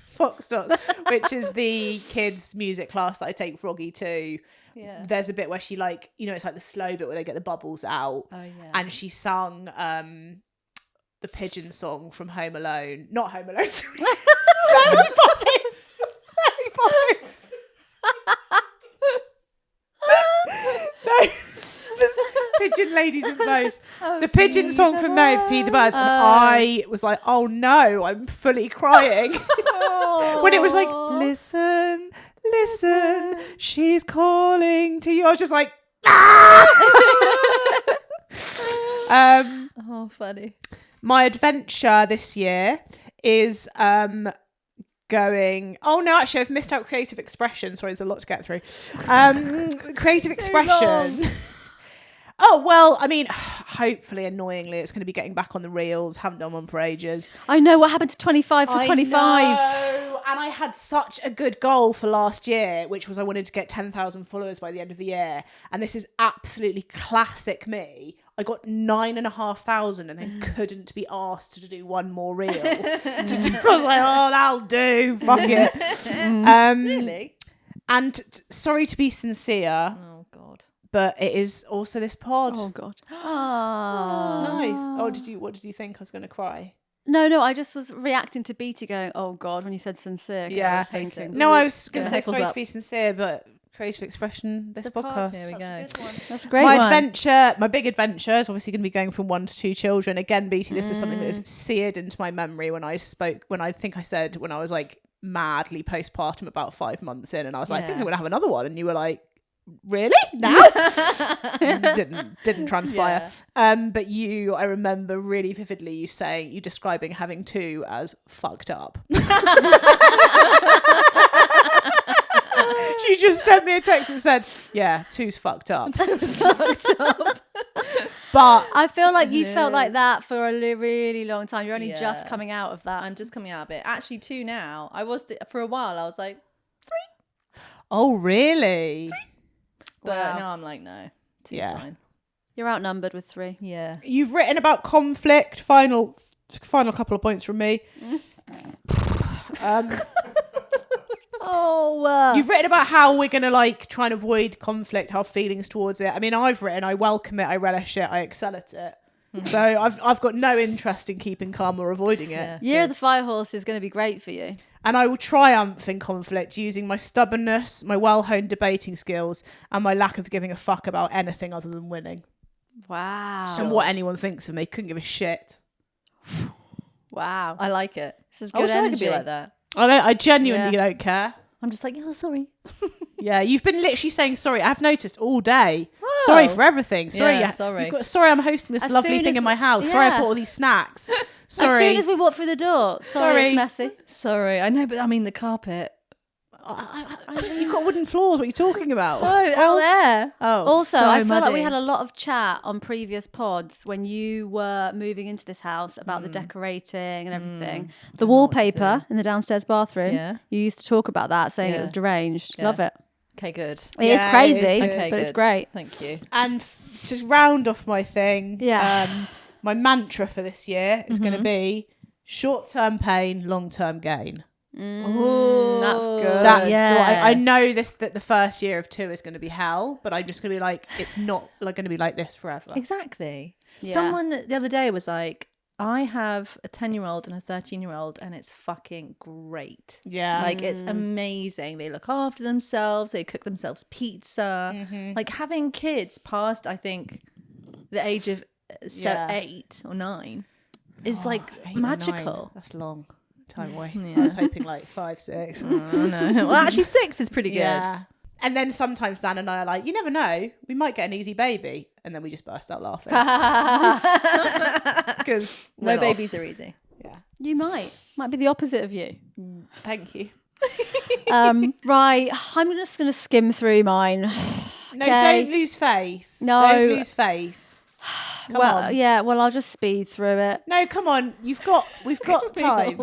Fox Tots, which is the kids' music class that I take Froggy to. Yeah. There's a bit where she it's like the slow bit where they get the bubbles out, Oh yeah. and she sung the pigeon song from Home Alone. Not Home Alone. Mary Poppins. Mary Poppins. No. There's pigeon ladies in both. The pigeon song from Mary Feed the Birds, and I was like, oh no, I'm fully crying. When it was like, listen, she's calling to you. I was just like, Oh, funny. my adventure this year is going. Oh no, actually, I've missed out creative expression. Sorry, there's a lot to get through. Creative expression. Oh well, I mean, hopefully, annoyingly, it's going to be getting back on the reels. Haven't done one for ages. I know what happened to 25 for 25. I know. And I had such a good goal for last year, which was I wanted to get 10,000 followers by the end of the year. And this is absolutely classic me. I got 9,500 and then couldn't be asked to do one more reel. I was like, oh, that'll do. Fuck it. Really? And sorry to be sincere, Oh God. but it is also this pod. Oh God. It's nice. Oh, what did you think I was going to cry? No, I just was reacting to Beatty going, oh God, when you said sincere. Yeah. I was thinking. No, I was going to say Heckles sorry up. to be sincere, but creative expression, this podcast. Here we go. That's a great My one. adventure, my big adventure is obviously going to be going from 1 to 2 children. Again, Beatty, this is something that is seared into my memory when I think I said when I was like madly postpartum about 5 months in, and I was like, I think I'm going to have another one. And you were like, really? Now? didn't transpire. But I remember really vividly you describing having 2 as fucked up. She just sent me a text that said, yeah, 2's fucked up. But I feel like you felt like that for a really long time. You're only just Yeah. coming out of that. I'm just coming out of it. Actually, 2 now. I was for a while. I was like 3, oh really? but Wow. now I'm like no. 2's Yeah. fine. You're outnumbered with 3. Yeah. You've written about conflict. Final couple of points from me. You've written about how we're going to try and avoid conflict, our feelings towards it. I mean, I've written, I welcome it, I relish it, I excel at it. So I've got no interest in keeping calm or avoiding it. Yeah. Year of the Fire Horse is going to be great for you. And I will triumph in conflict using my stubbornness, my well-honed debating skills, and my lack of giving a fuck about anything other than winning. Wow. And what anyone thinks of me, couldn't give a shit. Wow. I like it. This is I good wish I could energy. be like that. I genuinely don't care. I'm just like, oh, sorry. Yeah, you've been literally saying sorry. I've noticed all day. Sorry for everything. Sorry, Yeah, sorry. Sorry, I'm hosting this As lovely soon thing as- in my house. Sorry, I yeah. bought all these snacks. Sorry. As soon as we walk through the door. Sorry, it's messy. Sorry. I know, but I mean the carpet. You've got wooden floors. What are you talking about? Oh, out there. Oh, Also, so I feel like we muddy. had a lot of chat on previous pods when you were moving into this house about the decorating and everything. The wallpaper in the downstairs bathroom. Yeah. You used to talk about that, saying it Yeah. was deranged. Yeah. Love it. Okay, good. It is Yeah, crazy, it is good. Okay, but it's good. great. Thank you. And to round off my thing, Yeah. my mantra for this year is going to be short-term pain, long-term gain. That's good. That's yeah. what I know that the first year of 2 is going to be hell, but I'm just going to be like, it's not going to be like this forever. Exactly. Yeah. Someone the other day was like, I have a 10-year-old and a 13-year-old and it's fucking great. Yeah. Like it's amazing. They look after themselves. They cook themselves pizza. Like having kids past, I think, the age of Yeah. 8 or 9 is like 8 or 9. magical. That's long time away. Yeah. I was hoping like 5, 6. Oh, no. Well, actually 6 is pretty good. Yeah. And then sometimes Dan and I are like, you never know, we might get an easy baby. And then we just burst out laughing. Because No babies are easy. Yeah. You might be the opposite of you. Thank you. Right, I'm just going to skim through mine. No, Okay. don't lose faith. No. Don't lose faith. Come on. Yeah, well, I'll just speed through it. No, come on. We've got time.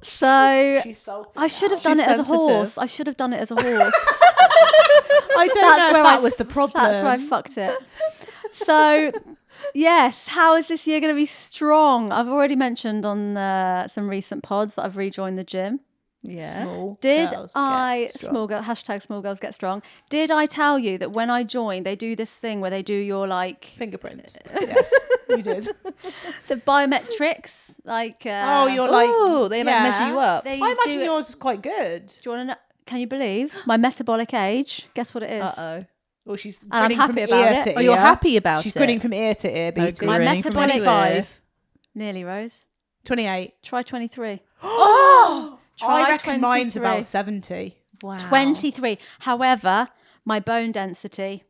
So She's sulking I should have now. done She's it as a sensitive. horse. I should have done it as a horse. I don't know if that was the problem. That's where I fucked it. So, yes, how is this year going to be strong? I've already mentioned on some recent pods that I've rejoined the gym. Yeah. Small Did girls I, get strong. small girl, hashtag small girls get strong. Did I tell you that when I joined, they do this thing where they do your like Fingerprints. Yes, you did. the biometrics? Like, You're like, Oh, they like measure you up. They I imagine do it- yours is quite good. Do you want to know? Can you believe my metabolic age? Guess what it is? Uh-oh. Well, she's I'm grinning happy from about ear it. to ear. Oh, you're happy about She's it? grinning from ear to ear, BT. My Grinning from metabolic ear to ear. 25. Nearly, Rose. 28. Try 23. Oh! Try I reckon mine's 23. about 70. Wow. 23. However, my bone density.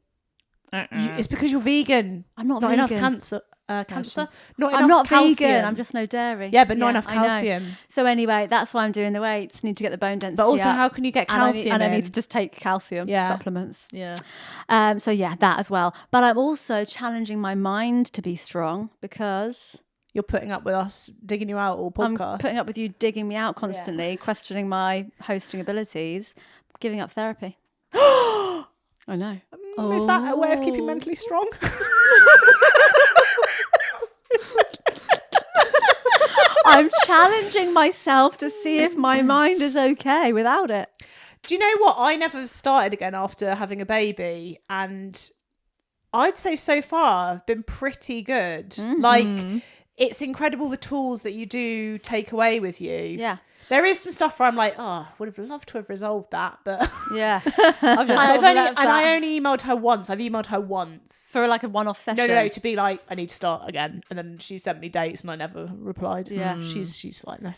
It's because you're vegan. I'm not enough vegan. cancer. Cancer? Not enough I'm not calcium. vegan. I'm just no dairy. Yeah, but not enough I know. calcium. So anyway, that's why I'm doing the weights. Need to get the bone density But also, up. how can you get And I calcium need in? to just take calcium Yeah. supplements. Yeah. So yeah, that as well. But I'm also challenging my mind to be strong because You're putting up with us digging you out all I'm podcast. putting up with you digging me out constantly, questioning my hosting abilities, giving up therapy. I know. Is that a way of keeping mentally strong? I'm challenging myself to see if my mind is okay without it. Do you know what? I never started again after having a baby, and I'd say so far I've been pretty good. Mm-hmm. Like, it's incredible the tools that you do take away with you. Yeah. There is some stuff where I'm like, oh, would have loved to have resolved that, but Yeah. I've just I only emailed her once. I've emailed her once. for like a one-off session. No, to be like, I need to start again, and then she sent me dates, and I never replied. Yeah. she's fine though.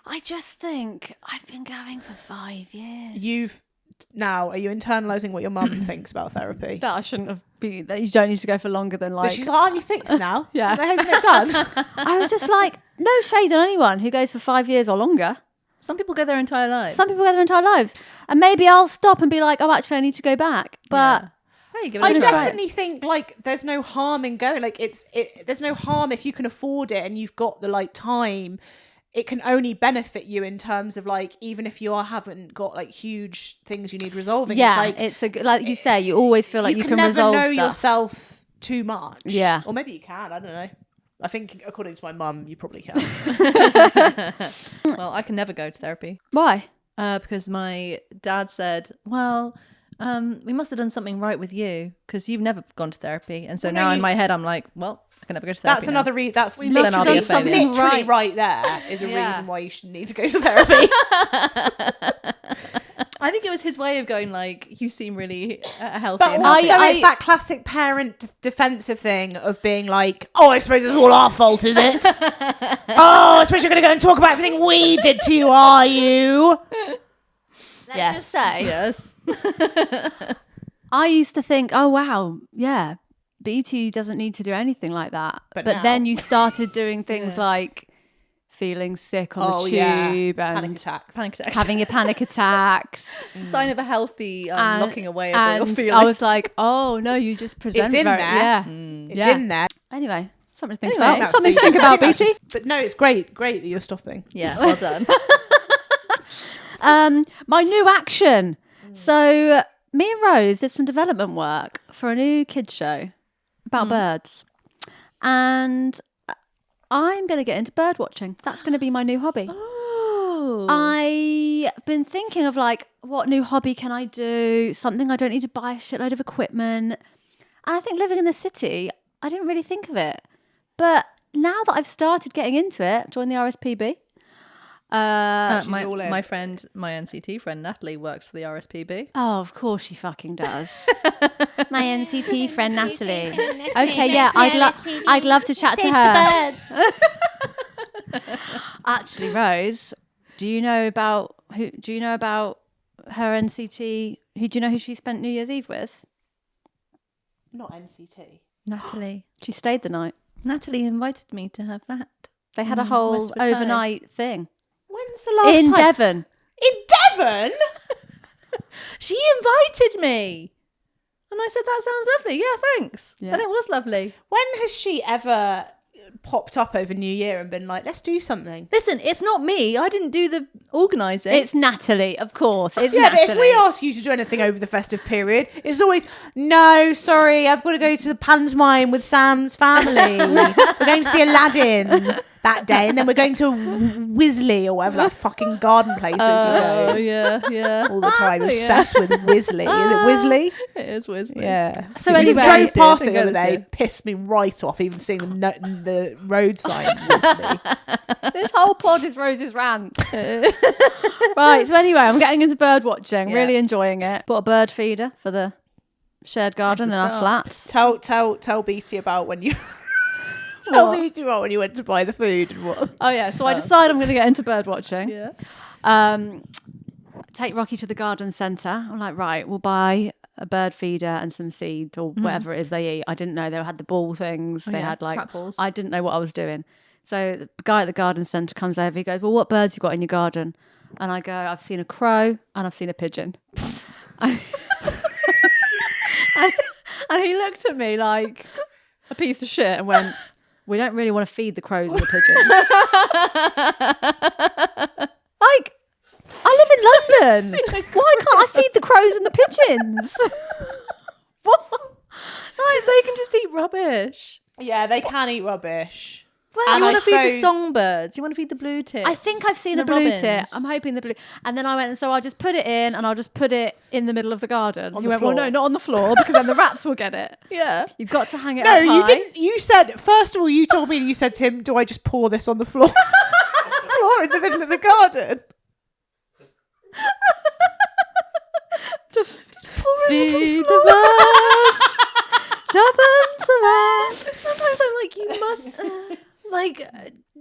I just think I've been going for 5 years. Are you internalizing what your mum thinks about therapy? That I shouldn't have been. That you don't need to go for longer than But like. she's like, aren't you fixed now? Yeah. What the hell's it done? I was just like, no shade on anyone who goes for 5 years or longer. Some people go their entire lives. Some people go their entire lives, and maybe I'll stop and be like, oh, actually, I need to go back. But Hey, give it I a try. definitely think like there's no harm in going. Like there's no harm if you can afford it and you've got the like time. It can only benefit you in terms of like, even if you haven't got like huge things you need resolving. yeah, it's like, like you say, you always feel like you can never resolve know stuff. yourself too much. Yeah. Or maybe you can. I don't know. I think according to my mum, you probably can. Well, I can never go to therapy Why? because my dad said, well, we must have done something right with you because you've never gone to therapy. And so Well, no, now in you- my head, I'm like, well, I can never go to therapy. That's now. another that's Then I'll be literally, a failure. something literally right. there is a Yeah. reason why you should need to go to therapy. I think it was his way of going like, you seem really healthy. But and also, healthy. it's that classic parent defensive thing of being like, oh, I suppose it's all our fault, is it? Oh, I suppose you're going to go and talk about everything we did to you, are you? Let's just say, yes. I used to think, oh wow, yeah, BT doesn't need to do anything like that. But But now- then you started doing things like feeling sick on the tube Panic and attacks. Panic attacks. having your panic attacks. It's a sign of a healthy and- locking away of all your and feelings. I was like, oh no, you just present It's in very, there. yeah. It's Yeah. in there. Anyway, something to think Anyway, about. that's Something to I think about, think that's BT. But no, it's great that you're stopping. yeah, well done. My new action. So me and Rose did some development work for a new kids show about birds, and I'm going to get into bird watching. That's going to be my new hobby. Oh. I've been thinking of like, what new hobby can I do? Something I don't need to buy a shitload of equipment. And I think living in the city, I didn't really think of it. But now that I've started getting into it, join the RSPB. She's all in. My friend, my NCT friend Natalie works for the RSPB. Oh, of course she fucking does. My NCT friend Natalie. Okay, yeah, I'd love to chat to her. Actually, Rose, do you know about her NCT? Do you know who she spent New Year's Eve with? Not NCT. Natalie. She stayed the night. Natalie invited me to her flat. They had a whole Westwood High. overnight thing When's the last in time? Devon. In Devon? She invited me. And I said, that sounds lovely. Yeah, thanks. Yeah. And it was lovely. When has she ever popped up over New Year and been like, let's do something? Listen, it's not me. I didn't do the organising. It's Natalie, of course. It's Yeah, Natalie. but if we ask you to do anything over the festive period, it's always, no, sorry, I've got to go to the pantomime with Sam's family. We're going to see Aladdin that day, and then we're going to Wisley or whatever that fucking garden place is you Oh, go yeah. all the time. Obsessed with Wisley. Is it Wisley? It is Wisley. Yeah. So We anyway- drove past it I the other think I day, was pissed me right off, even seeing the road sign Wisley. This whole pod is Rose's rant. Right, so anyway, I'm getting into bird watching, Yeah. really enjoying it. Bought a bird feeder for the shared garden in That's a our start. flat. Tell Beatty about when you... Tell Beatty about when you went to buy the food and what... Oh yeah, so I decided I'm going to get into bird watching. Yeah. Take Rocky to the garden centre. I'm like, right, we'll buy a bird feeder and some seed or whatever it is they eat. I didn't know they had the ball things. They had like, trap balls. I didn't know what I was doing. So the guy at the garden centre comes over. He goes, well, what birds you got in your garden? And I go, I've seen a crow and I've seen a pigeon. and he looked at me like a piece of shit and went, we don't really want to feed the crows and the pigeons. Like, I live in London. Why can't I feed the crows and the pigeons? What? Like, they can just eat rubbish. Yeah, they can eat rubbish. Well, You want to feed the suppose- songbirds. You want to feed the blue tits. I think I've seen the a blue robins. tit. I'm hoping the blue. And then I went, and so I'll just put it in and I'll just put it in the middle of the garden. On He the went, well, floor. no, not on the floor because then the rats will get it. Yeah. You've got to hang it No, up you high. didn't. You said, first of all, you told me, you said to him, do I just pour this on the floor? Floor in the middle of the garden. Just pour it feed the birds. Jump and survive. Sometimes I'm like, you must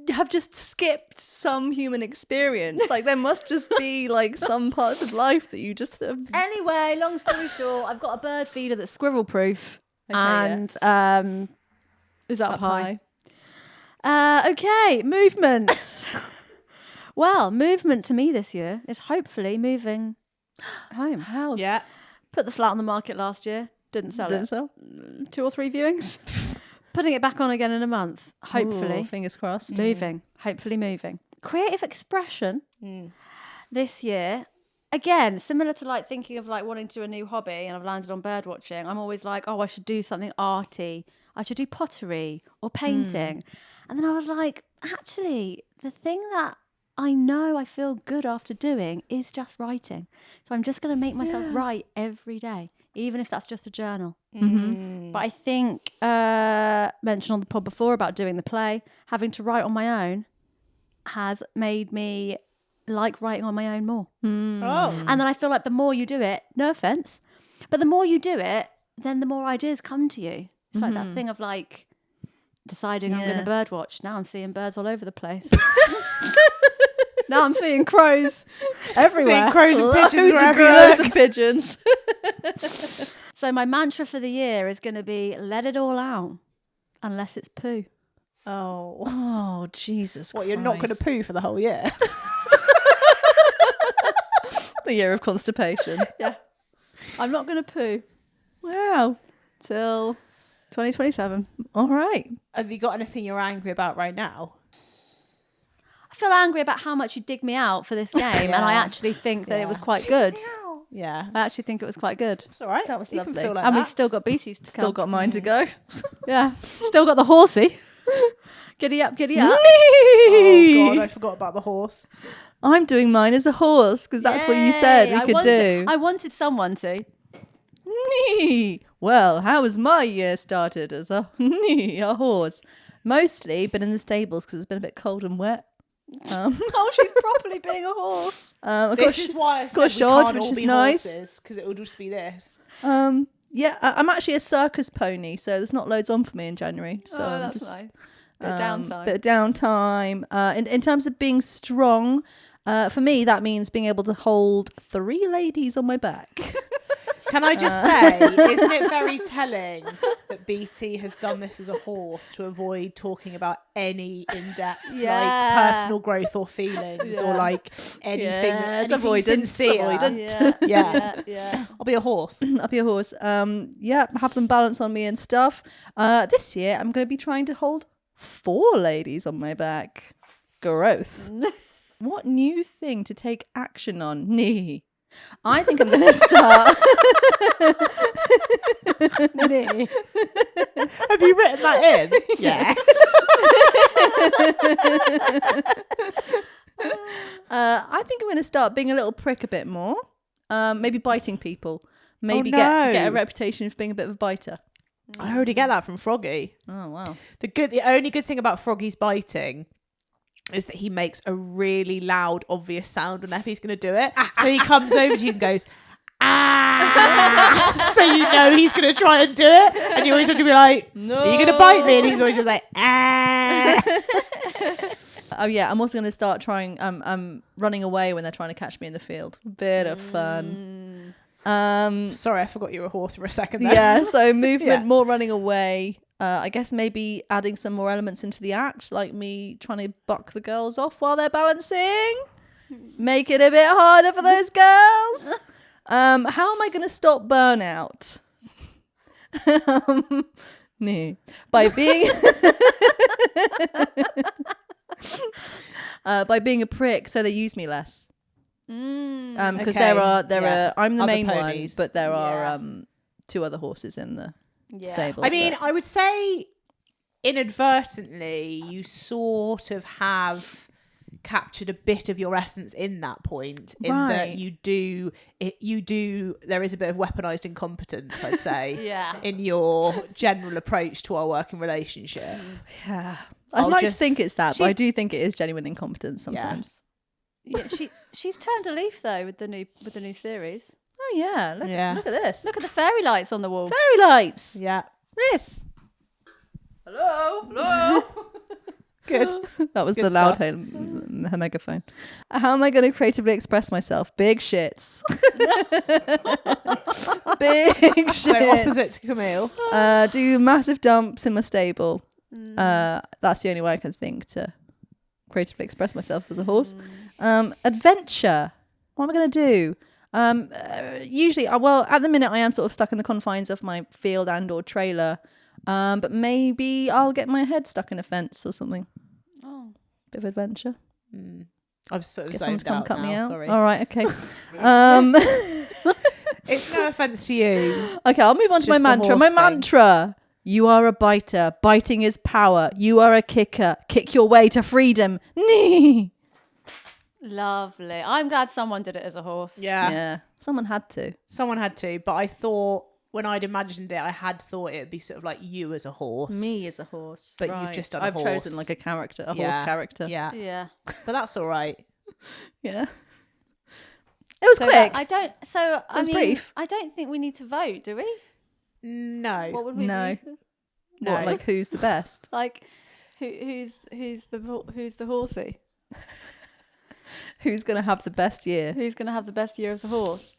have just skipped some human experience. Like there must just be like some parts of life that you just have. Anyway, long story short, I've got a bird feeder that's squirrel proof. Okay, And is that up high? Okay, movement. Well, movement to me this year is hopefully moving home. House. Yeah. Put the flat on the market last year. Didn't sell Didn't it. sell? 2 or 3 viewings. Putting it back on again in a month. Hopefully. Ooh, fingers crossed. Moving. Hopefully moving. Creative expression this year. Again, similar to like thinking of like wanting to do a new hobby and I've landed on bird watching. I'm always like, oh, I should do something arty. I should do pottery or painting. And then I was like, actually, the thing that I know I feel good after doing is just writing. So I'm just going to make myself write every day, even if that's just a journal. But I think, mentioned on the pod before about doing the play, having to write on my own has made me like writing on my own more. Oh. And then I feel like the more you do it, no offense, but the more you do it, then the more ideas come to you. It's like that thing of like deciding I'm going to bird watch. Now I'm seeing birds all over the place. Now I'm seeing crows everywhere. Seeing crows and pigeons Loads of wherever you crows look. and pigeons. So my mantra for the year is going to be let it all out unless it's poo. Oh. Oh, Jesus What, you're not going to poo for the whole year? The year of constipation. Yeah. I'm not going to poo Wow. till 2027. All right. Have you got anything you're angry about right now? I feel angry about how much you dig me out for this game, and I actually think that it was quite good. Yeah. I actually think it was quite good. It's all right. That was you lovely. Can feel like And that. we've still got Beatties to come. Still got mine to go. Yeah. Still got the horsey. Giddy up, giddy up. Oh, God, I forgot about the horse. I'm doing mine as a horse because that's what you said Yay, we I could wanted- do. I wanted someone to. Nee. Well, how was my year started as a horse? Mostly been in the stables because it's been a bit cold and wet. Oh, she's properly being a horse. I This is why I said got we shod, can't which all is be nice. horses, because it would just be this. Yeah, I'm actually a circus pony, so there's not loads on for me in January. So Oh, I'm that's just nice. Bit of downtime. Bit of downtime. In terms of being strong, for me, that means being able to hold 3 ladies on my back. Can I just say, isn't it very telling that BT has done this as a horse to avoid talking about any in-depth like personal growth or feelings or like anything, It's anything sincere. Yeah. I'll be a horse. I'll be a horse. Have them balance on me and stuff. This year, I'm going to be trying to hold 4 ladies on my back. Growth. What new thing to take action on? Neigh. I think I'm going to start. Have you written that in? Yeah. I think I'm going to start being a little prick a bit more. Maybe biting people. Maybe no. get a reputation of being a bit of a biter. I already get that from Froggy. Oh wow. The only good thing about Froggy's biting is that he makes a really loud, obvious sound whenever he's going to do it. So he comes over to you and goes, ah, so you know he's going to try and do it. And you always have to be like, no, are you going to bite me? And he's always just like, ah. Oh yeah, I'm also going to start trying, running away when they're trying to catch me in the field. Bit of fun. Sorry, I forgot you were a horse for a second there. Yeah, so movement, more running away. I guess maybe adding some more elements into the act, like me trying to buck the girls off while they're balancing. Make it a bit harder for those girls. How am I going to stop burnout? No. By being by being a prick, so they use me less. Because there are I'm the other main ponies. one, but there are 2 other horses in the stable. I mean, I would say inadvertently you sort of have captured a bit of your essence in that point, in that you do there is a bit of weaponized incompetence, I'd say, in your general approach to our working relationship. Yeah, I'd like to think it's that, but I do think it is genuine incompetence sometimes. Yeah, she's turned a leaf though with the new series. Oh yeah, look at this. Look at the fairy lights on the wall. Fairy lights. Yeah. This. Hello. Good. That was good the loud stuff. her megaphone. How am I going to creatively express myself? Big shits. Big shits. So opposite to Camille. Do massive dumps in my stable. That's the only way I can think to creatively express myself as a horse. Adventure. What am I going to do? Usually, at the minute I am sort of stuck in the confines of my field and or trailer, but maybe I'll get my head stuck in a fence or something. Bit of adventure. I've sort of Get someone zoned to come out cut now, me out. sorry. All right, okay. It's no offense to you. Okay, I'll move on It's to my just the mantra. horse My thing. mantra. You are a biter. Biting is power. You are a kicker. Kick your way to freedom. Nee. Lovely. I'm glad someone did it as a horse. Yeah. Someone had to. Someone had to, but I thought when I'd imagined it, I had thought it would be sort of like you as a horse. Me as a horse. But you've just done a I've horse. chosen like a character, a horse character. Yeah. Yeah. But that's all right. Yeah. It was So quick. I was mean, brief. I don't think we need to vote, do we? No. What would we No. vote? No. What, like who's the best? Like who's the horsey? Who's going to have the best year? Who's going to have the best year of the horse?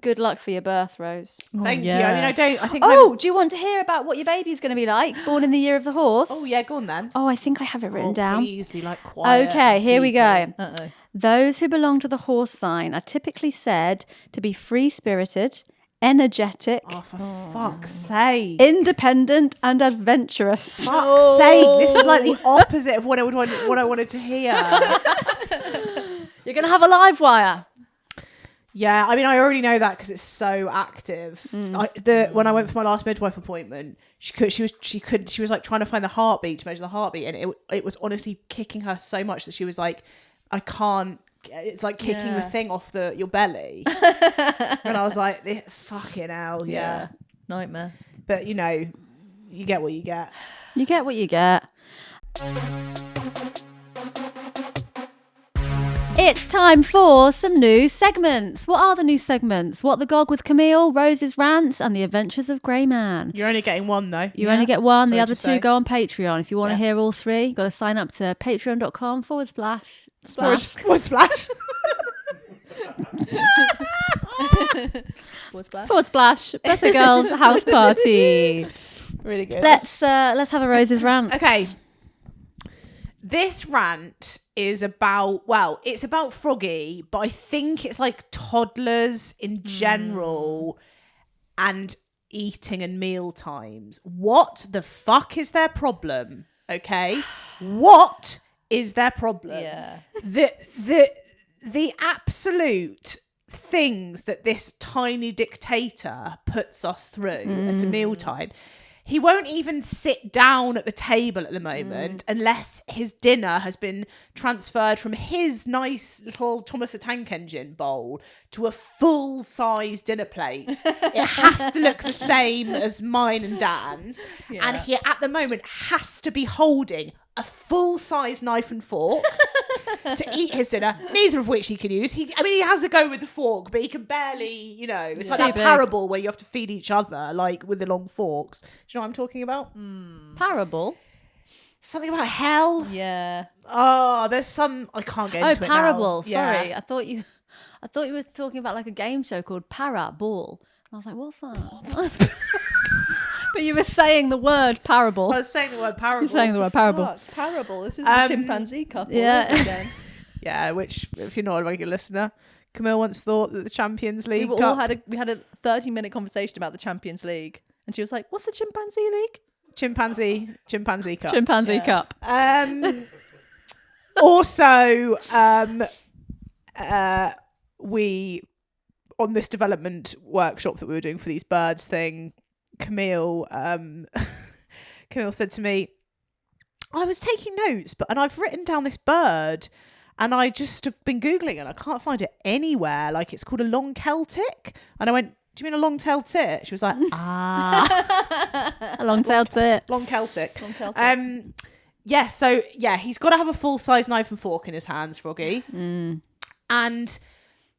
Good luck for your birth, Rose. Thank you. I mean, I think. Oh, do you want to hear about what your baby's going to be like, born in the year of the horse? Oh, yeah, go on then. Oh, I think I have it written down. Please be like quiet. Okay, here we go. Uh-oh. Those who belong to the horse sign are typically said to be free-spirited, energetic, Oh, for fuck's sake. independent, and adventurous. Fuck's sake. This is like the opposite of what I wanted to hear. You're going to have a live wire. Yeah, I mean, I already know that because it's so active. When I went for my last midwife appointment, she was like trying to find the heartbeat to measure the heartbeat, and it was honestly kicking her so much that she was like, I can't. It's like kicking the thing off your belly, and I was like, fucking hell, yeah, nightmare. But you know, you get what you get. You get what you get. It's time for some new segments. What are the new segments? What the Gog with Camille, Rose's Rants, and the Adventures of Grey Man. You're only getting one though. You only get one. Sorry the other to two say. go on Patreon. If you want to Yeah. hear all three, you've got to sign up to patreon.com// Forward splash. What's that? Betha Girls House Party. Really good. Let's have a Rose's Rant. Okay. This rant is about, well, it's about Froggy, but I think it's like toddlers in general and eating and meal times. What the fuck is their problem? Okay. What is their problem? Yeah. The absolute things that this tiny dictator puts us through at a mealtime. He won't even sit down at the table at the moment unless his dinner has been transferred from his nice little Thomas the Tank Engine bowl to a full-size dinner plate. It has to look the same as mine and Dan's. Yeah. And he, at the moment, has to be holding a full-size knife and fork to eat his dinner, neither of which he can use. He has to go with the fork, but he can barely, it's like Too that big. parable where you have to feed each other, like with the long forks. Do you know what I'm talking about? Parable. Something about hell. Yeah. Oh, there's some, I can't get into it now. Parable. Yeah. Sorry, I thought you were talking about like a game show called Paraball. And I was like, what's that? But you were saying the word parable. I was saying the word parable. You're saying the word parable. Fuck, parable. This is the chimpanzee couple. yeah. Again. Yeah, which, if you're not a regular listener, Camille once thought that the Champions League We Cup... had a 30-minute conversation about the Champions League, and she was like, "What's the chimpanzee league?" Chimpanzee Cup. Chimpanzee Yeah. cup. Also, we, on this development workshop that we were doing for these birds thing, Camille said to me, I was taking notes, and I've written down this bird, and I just have been Googling and I can't find it anywhere. Like, it's called a long Celtic. And I went, do you mean a long-tailed tit? She was like, A long-tailed tit. long Celtic. Long Celtic. He's got to have a full-size knife and fork in his hands, Froggy.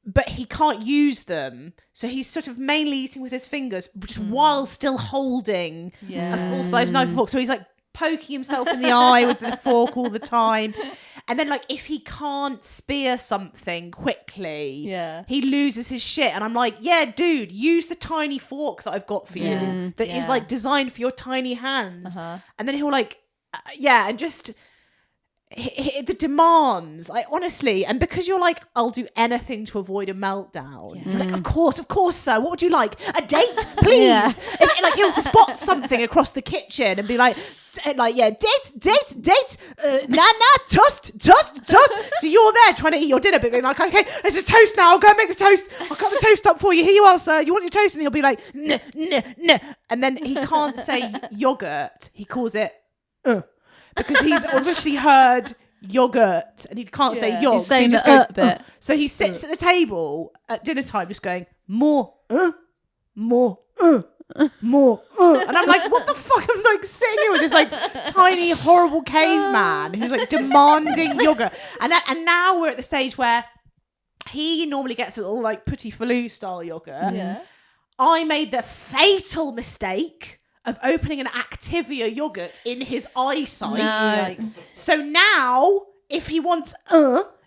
But he can't use them, so he's sort of mainly eating with his fingers, just while still holding a full-size knife and fork. So he's like poking himself in the eye with the fork all the time. And then, like, if he can't spear something quickly, he loses his shit. And I'm like, yeah, dude, use the tiny fork that I've got for you that is like designed for your tiny hands. And then he'll like, and just the demands. I honestly, and because you're like, I'll do anything to avoid a meltdown. You're like, of course, sir. What would you like? A date, please. Like, he'll spot something across the kitchen and be like, date, toast. So you're there trying to eat your dinner, but being like, okay, there's a toast now. I'll go and make the toast. I'll cut the toast up for you. Here you are, sir. You want your toast? And he'll be like, no. And then he can't say yogurt. He calls it, because he's obviously heard yogurt and he can't say yog. He's saying so he just the goes, bit. So he sits at the table at dinner time just going, more. And I'm like, what the fuck? I'm like sitting here with this like tiny horrible caveman who's like demanding yogurt. And now we're at the stage where he normally gets a little like Petit Falou style yogurt. Yeah. I made the fatal mistake of opening an Activia yogurt in his eyesight. Yikes. So now, if he wants,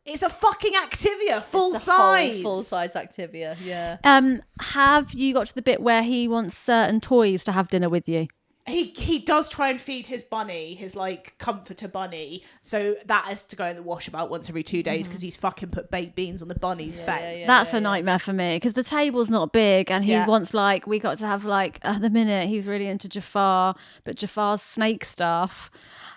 it's a fucking Activia, full It's a whole size. full-size Activia, yeah. Have you got to the bit where he wants certain toys to have dinner with you? He does try and feed his bunny, his like comforter bunny, so that has to go in the wash about once every 2 days because he's fucking put baked beans on the bunny's face. That's a nightmare for me because the table's not big and he wants like, we got to have like, at the minute he's really into Jafar, but Jafar's snake stuff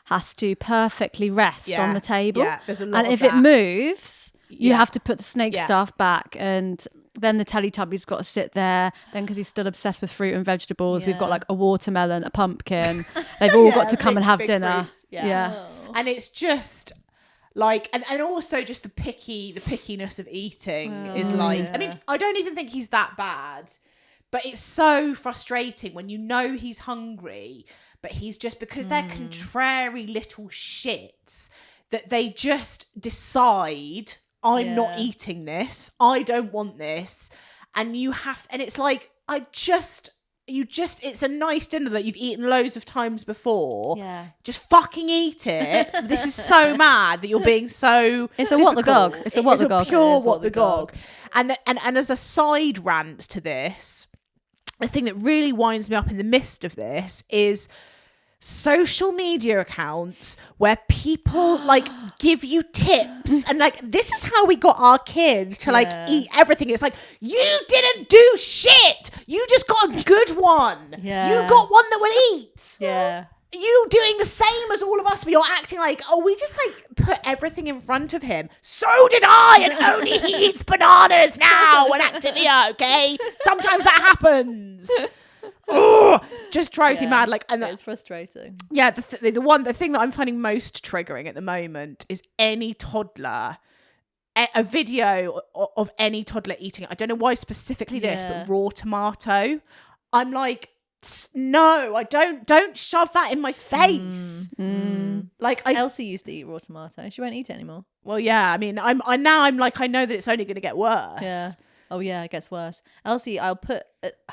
has to perfectly rest on the table. Yeah, there's a lot and of if that. it moves, you Yeah. have to put the snake Yeah. stuff back, and then the Teletubby's got to sit there. Then because he's still obsessed with fruit and vegetables, we've got like a watermelon, a pumpkin. They've all got to come and have big dinner. fruits. Yeah. And it's just like, and also just the pickiness of eating is like, I mean, I don't even think he's that bad, but it's so frustrating when you know he's hungry, but he's just, because they're contrary little shits, that they just decide I'm not eating this. I don't want this. And it's like, it's a nice dinner that you've eaten loads of times before. Yeah. Just fucking eat it. This is so mad that you're being so It's a what the difficult. gog. It's a what the gog. Pure It is what the gog. And as a side rant to this, the thing that really winds me up in the midst of this is social media accounts where people like give you tips and like, this is how we got our kids to like eat everything. It's like, you didn't do shit. You just got a good one. Yeah. You got one that will eat. Yeah. You doing the same as all of us, but you're acting like, oh, we just like put everything in front of him. So did I, and only he eats bananas now and Activia, okay? Sometimes that happens. Oh, just drives me mad. Like, and it's frustrating. Yeah, the thing that I'm finding most triggering at the moment is any toddler, a video of any toddler eating. I don't know why specifically this, but raw tomato. I'm like, no, I don't shove that in my face. Like Elsie used to eat raw tomato. She won't eat it anymore. Well, yeah. I mean, I'm like, I know that it's only going to get worse. Yeah. Oh yeah, it gets worse. Elsie, I'll put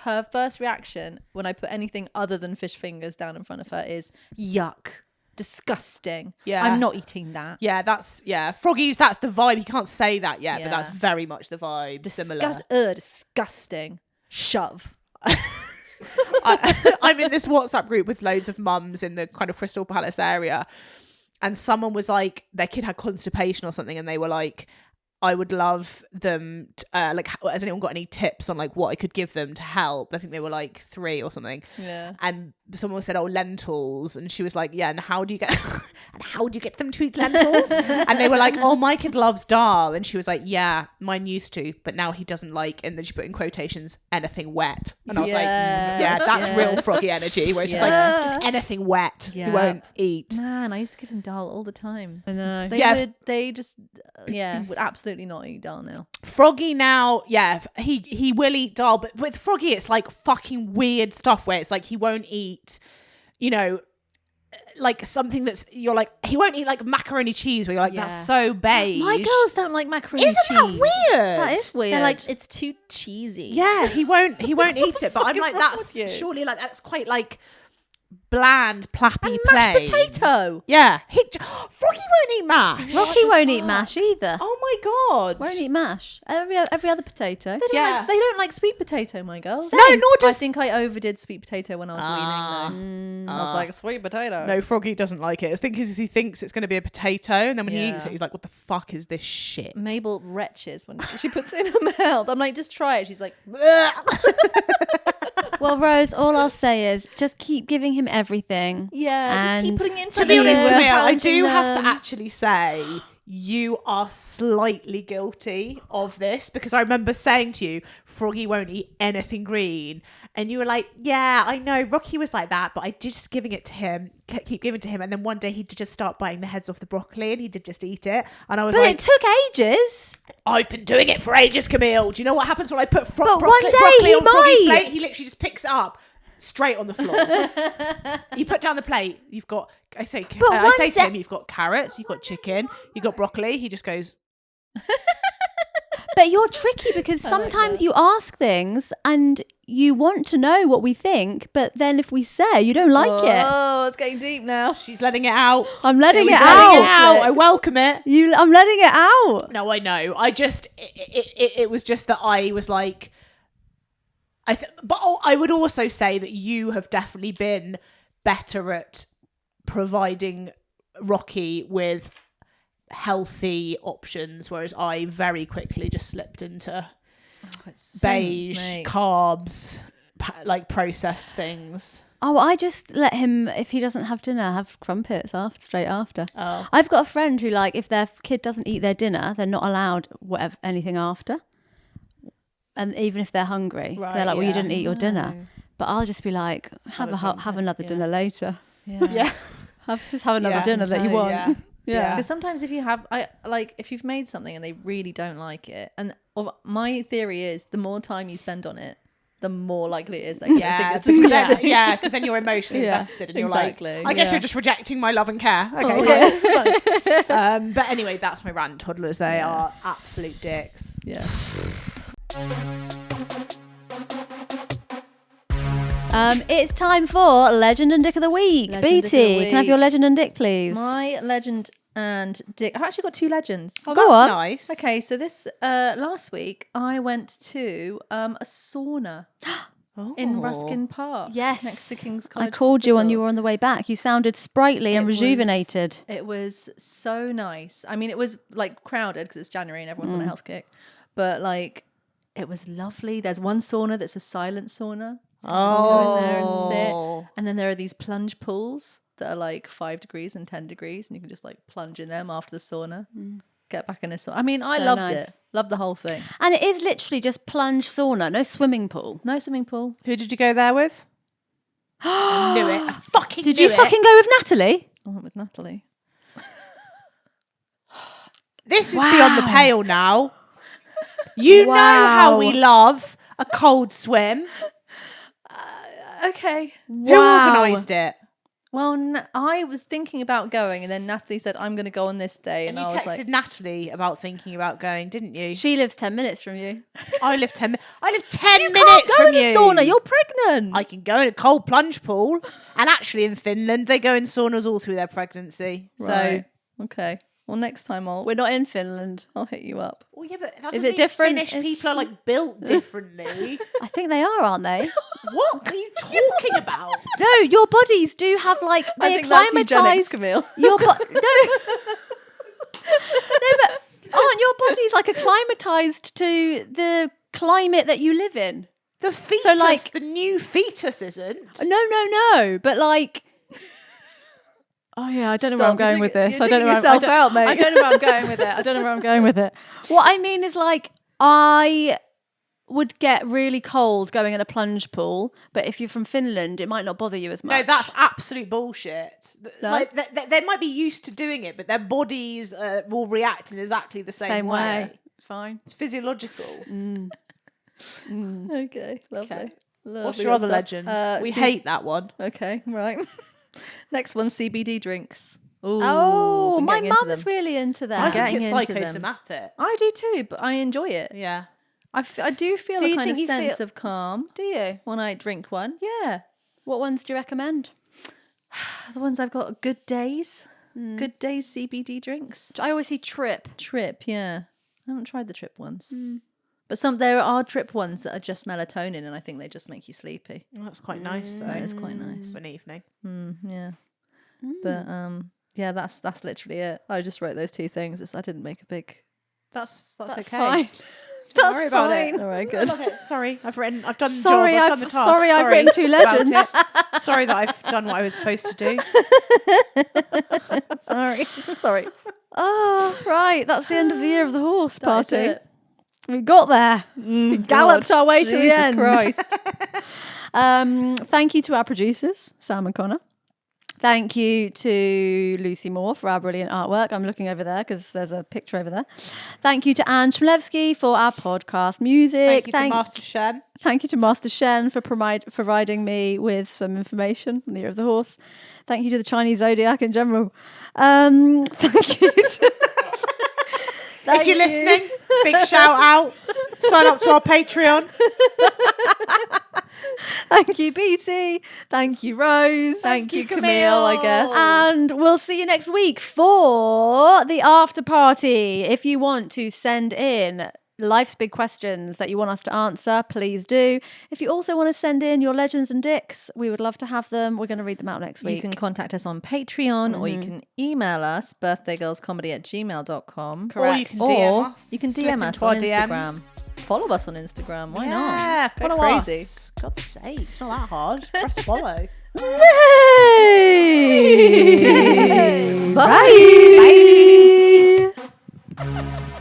her first reaction when I put anything other than fish fingers down in front of her is yuck, disgusting. Yeah, I'm not eating that. Yeah, Froggy's. That's the vibe. He can't say that yet, but that's very much the vibe. Similar. Disgusting. Shove. I'm in this WhatsApp group with loads of mums in the kind of Crystal Palace area, and someone was like, their kid had constipation or something, and they were like, I would love them like, has anyone got any tips on like what I could give them to help? I think they were like 3 or something. Yeah. And someone said, oh, lentils. And she was like, yeah, and how do you get them to eat lentils? And they were like, oh, my kid loves dal. And she was like, yeah, mine used to, but now he doesn't like, and then she put in quotations, anything wet. And I was like, yeah, that's real Froggy energy, where it's just like, just anything wet, he won't eat. Man, I used to give them dal all the time. I know. They would absolutely not eat dal now. Froggy now, he will eat dal, but with Froggy it's like fucking weird stuff where it's like he won't eat, you know, like something that's, you're like, he won't eat like macaroni cheese, where you're like, that's so beige. My girls don't like macaroni cheese. Isn't that weird? That is weird. They're like, it's too cheesy. Yeah, he won't eat it, but I'm is like, wrong that's with you? surely like, that's quite like bland, plappy And plain. mashed potato. Yeah, Froggy won't eat mash. Rocky won't eat mash either. Oh my god, Won't eat mash. Every other potato. They don't like sweet potato, my girls. No, nor does. I think I overdid sweet potato when I was weaning though. I was like, sweet potato. No, Froggy doesn't like it. I think is he thinks it's going to be a potato, and then when he eats it, he's like, what the fuck is this shit? Mabel retches when she puts it in her mouth. I'm like, just try it. She's like, Well, Rose, all I'll say is just keep giving him everything. yeah, just keep And putting it in To front be of honest, him. Camille, I challenging do have to them. actually say you are slightly guilty of this, because I remember saying to you, Froggy won't eat anything green, and you were like, yeah, I know, Rocky was like that, but I did just giving it to him, keep giving it to him, and then one day he did just start biting the heads off the broccoli, and he did just eat it, and I was But like, it took ages. I've been doing it for ages, Camille. Do you know what happens when I put But broccoli, one day broccoli he on Froggy's might. plate? He literally just picks it up straight on the floor. You put down the plate, you've got, I say to him, you've got carrots, you've got chicken, you've got broccoli. He just goes, But you're tricky because sometimes you ask things and you want to know what we think, but then if we say you don't like it, Oh, it's getting deep now. she's letting it out. I'm letting She's it letting it out. out. I welcome it. I'm letting it out. No, I know. I just, it was just that I was like, but I would also say that you have definitely been better at providing Rocky with healthy options, whereas I very quickly just slipped into beige, carbs, like processed things. Oh, I just let him, if he doesn't have dinner, have crumpets straight after. Oh. I've got a friend who, like, if their kid doesn't eat their dinner, they're not allowed anything after. And even if they're hungry, they're like, well, you didn't eat your dinner. But I'll just be like, have another dinner later. Yeah. Just have another dinner that you want. Yeah. Because sometimes if you have, if you've made something and they really don't like it, and my theory is the more time you spend on it, the more likely it is that you Yeah, think it's disgusting. because then you're emotionally invested and you're Exactly. like, I guess Yeah. you're just rejecting my love and care. Okay. Okay. But anyway, that's my rant. Toddlers, they are absolute dicks. Yeah. It's time for Legend and Dick of the Week. Legend and Dick of the BT, can I have your Week. Legend and Dick, please? My legend and Dick. I've actually got 2 legends. Oh, Go that's on. nice. Okay, so this last week I went to a sauna in Ruskin Park. Yes. Next to King's I College called you when Hospital. you were on the way back. You sounded sprightly and It was- rejuvenated. It was so nice. I mean, it was like crowded because it's January and everyone's on a health kick, but like it was lovely. There's one sauna that's a silent sauna. So you can just go in there and sit. And then there are these plunge pools that are like 5 degrees and 10 degrees, and you can just like plunge in them after the sauna. Get back in a sauna. I mean, I So loved nice. it. Loved the whole thing. And it is literally just plunge sauna, no swimming pool. No swimming pool. Who did you go there with? I knew it. I fucking Did knew you it. fucking go with Natalie? I went with Natalie. This is beyond the pale now. You know how we love a cold swim. Okay. Who organised it? Well, I was thinking about going, and then Natalie said, "I'm going to go on this day," And and you I was texted like, Natalie about thinking about going, didn't you? She lives 10 minutes from you. I live 10 minutes "Can't go from in the you. sauna. You're pregnant." I can go in a cold plunge pool. And actually in Finland, they go in saunas all through their pregnancy. Right. Okay. Well, next time We're not in Finland. I'll hit you up. Well, yeah, but that Is doesn't it mean different? Finnish people are like built differently. I think they are, aren't they? What are you talking about? No, your bodies do have like I they think that's eugenics, acclimatise. Camille. Your no, but aren't your bodies like acclimatized to the climate that you live in? The fetus, like- the new fetus isn't. No, but like. Oh yeah, I don't know where I'm Stop, you're going with digging- this. you're I don't know digging where yourself out, mate. I don't know where I'm going with it. I don't know where I'm going with it. What I mean is like I would get really cold going in a plunge pool, but if you're from Finland, it might not bother you as much. No, that's absolute bullshit. No? Like, they might be used to doing it, but their bodies will react in exactly the same way. Fine. It's physiological. Okay. Lovely. Okay. What's Lovely your other stuff. legend? We C- hate that one. Okay. Right. Next one, CBD drinks. Ooh, Oh, been my getting into mum's them. really into I that. getting think it's into them. psychosomatic. I do too, but I enjoy it. Yeah. I do feel Do a you kind think of you sense feel- of calm Do you? when I drink one. Yeah. What ones do you recommend? The ones I've got Good Days. Good Days CBD drinks. I always see Trip. Trip, yeah. I haven't tried the Trip ones. But there are Trip ones that are just melatonin, and I think they just make you sleepy. Well, that's quite nice, though. That is quite nice. For an evening. Yeah. But yeah, that's literally it. I just wrote those 2 things. I didn't make a big. That's That's okay. fine. Don't worry about fine. it. All right, I good. love it. Sorry, I've done the Sorry, job. I've done the task. sorry, I've written 2 legends. about it. Sorry that I've done what I was supposed to do. Sorry. Oh, right. That's the end of the Year of the Horse That is party. it. We got there. We galloped our way to the Jesus end. Christ. Thank you to our producers, Sam and Connor. Thank you to Lucy Moore for our brilliant artwork. I'm looking over there because there's a picture over there. Thank you to Anne Chmielewski for our podcast music. Thank you to Master Shen. Thank you to Master Shen for providing me with some information on the Year of the Horse. Thank you to the Chinese zodiac in general. Thank you. If you're listening, big shout out. Sign up to our Patreon. Thank you, BT. Thank you, Rose. Thank you, Camille, I guess. And we'll see you next week for the after party. If you want to send in life's big questions that you want us to answer, please do. If you also want to send in your legends and dicks, we would love to have them. We're going to read them out next week. You can contact us on Patreon or you can email us birthdayGirlsComedy@gmail.com. Or you can DM Or us. you can Slip DM us into our on DMs. Instagram. Follow us on Instagram. Why not? Yeah, Go follow crazy. us. God's sake, it's not that hard. Just press follow. Bye. Bye. Bye.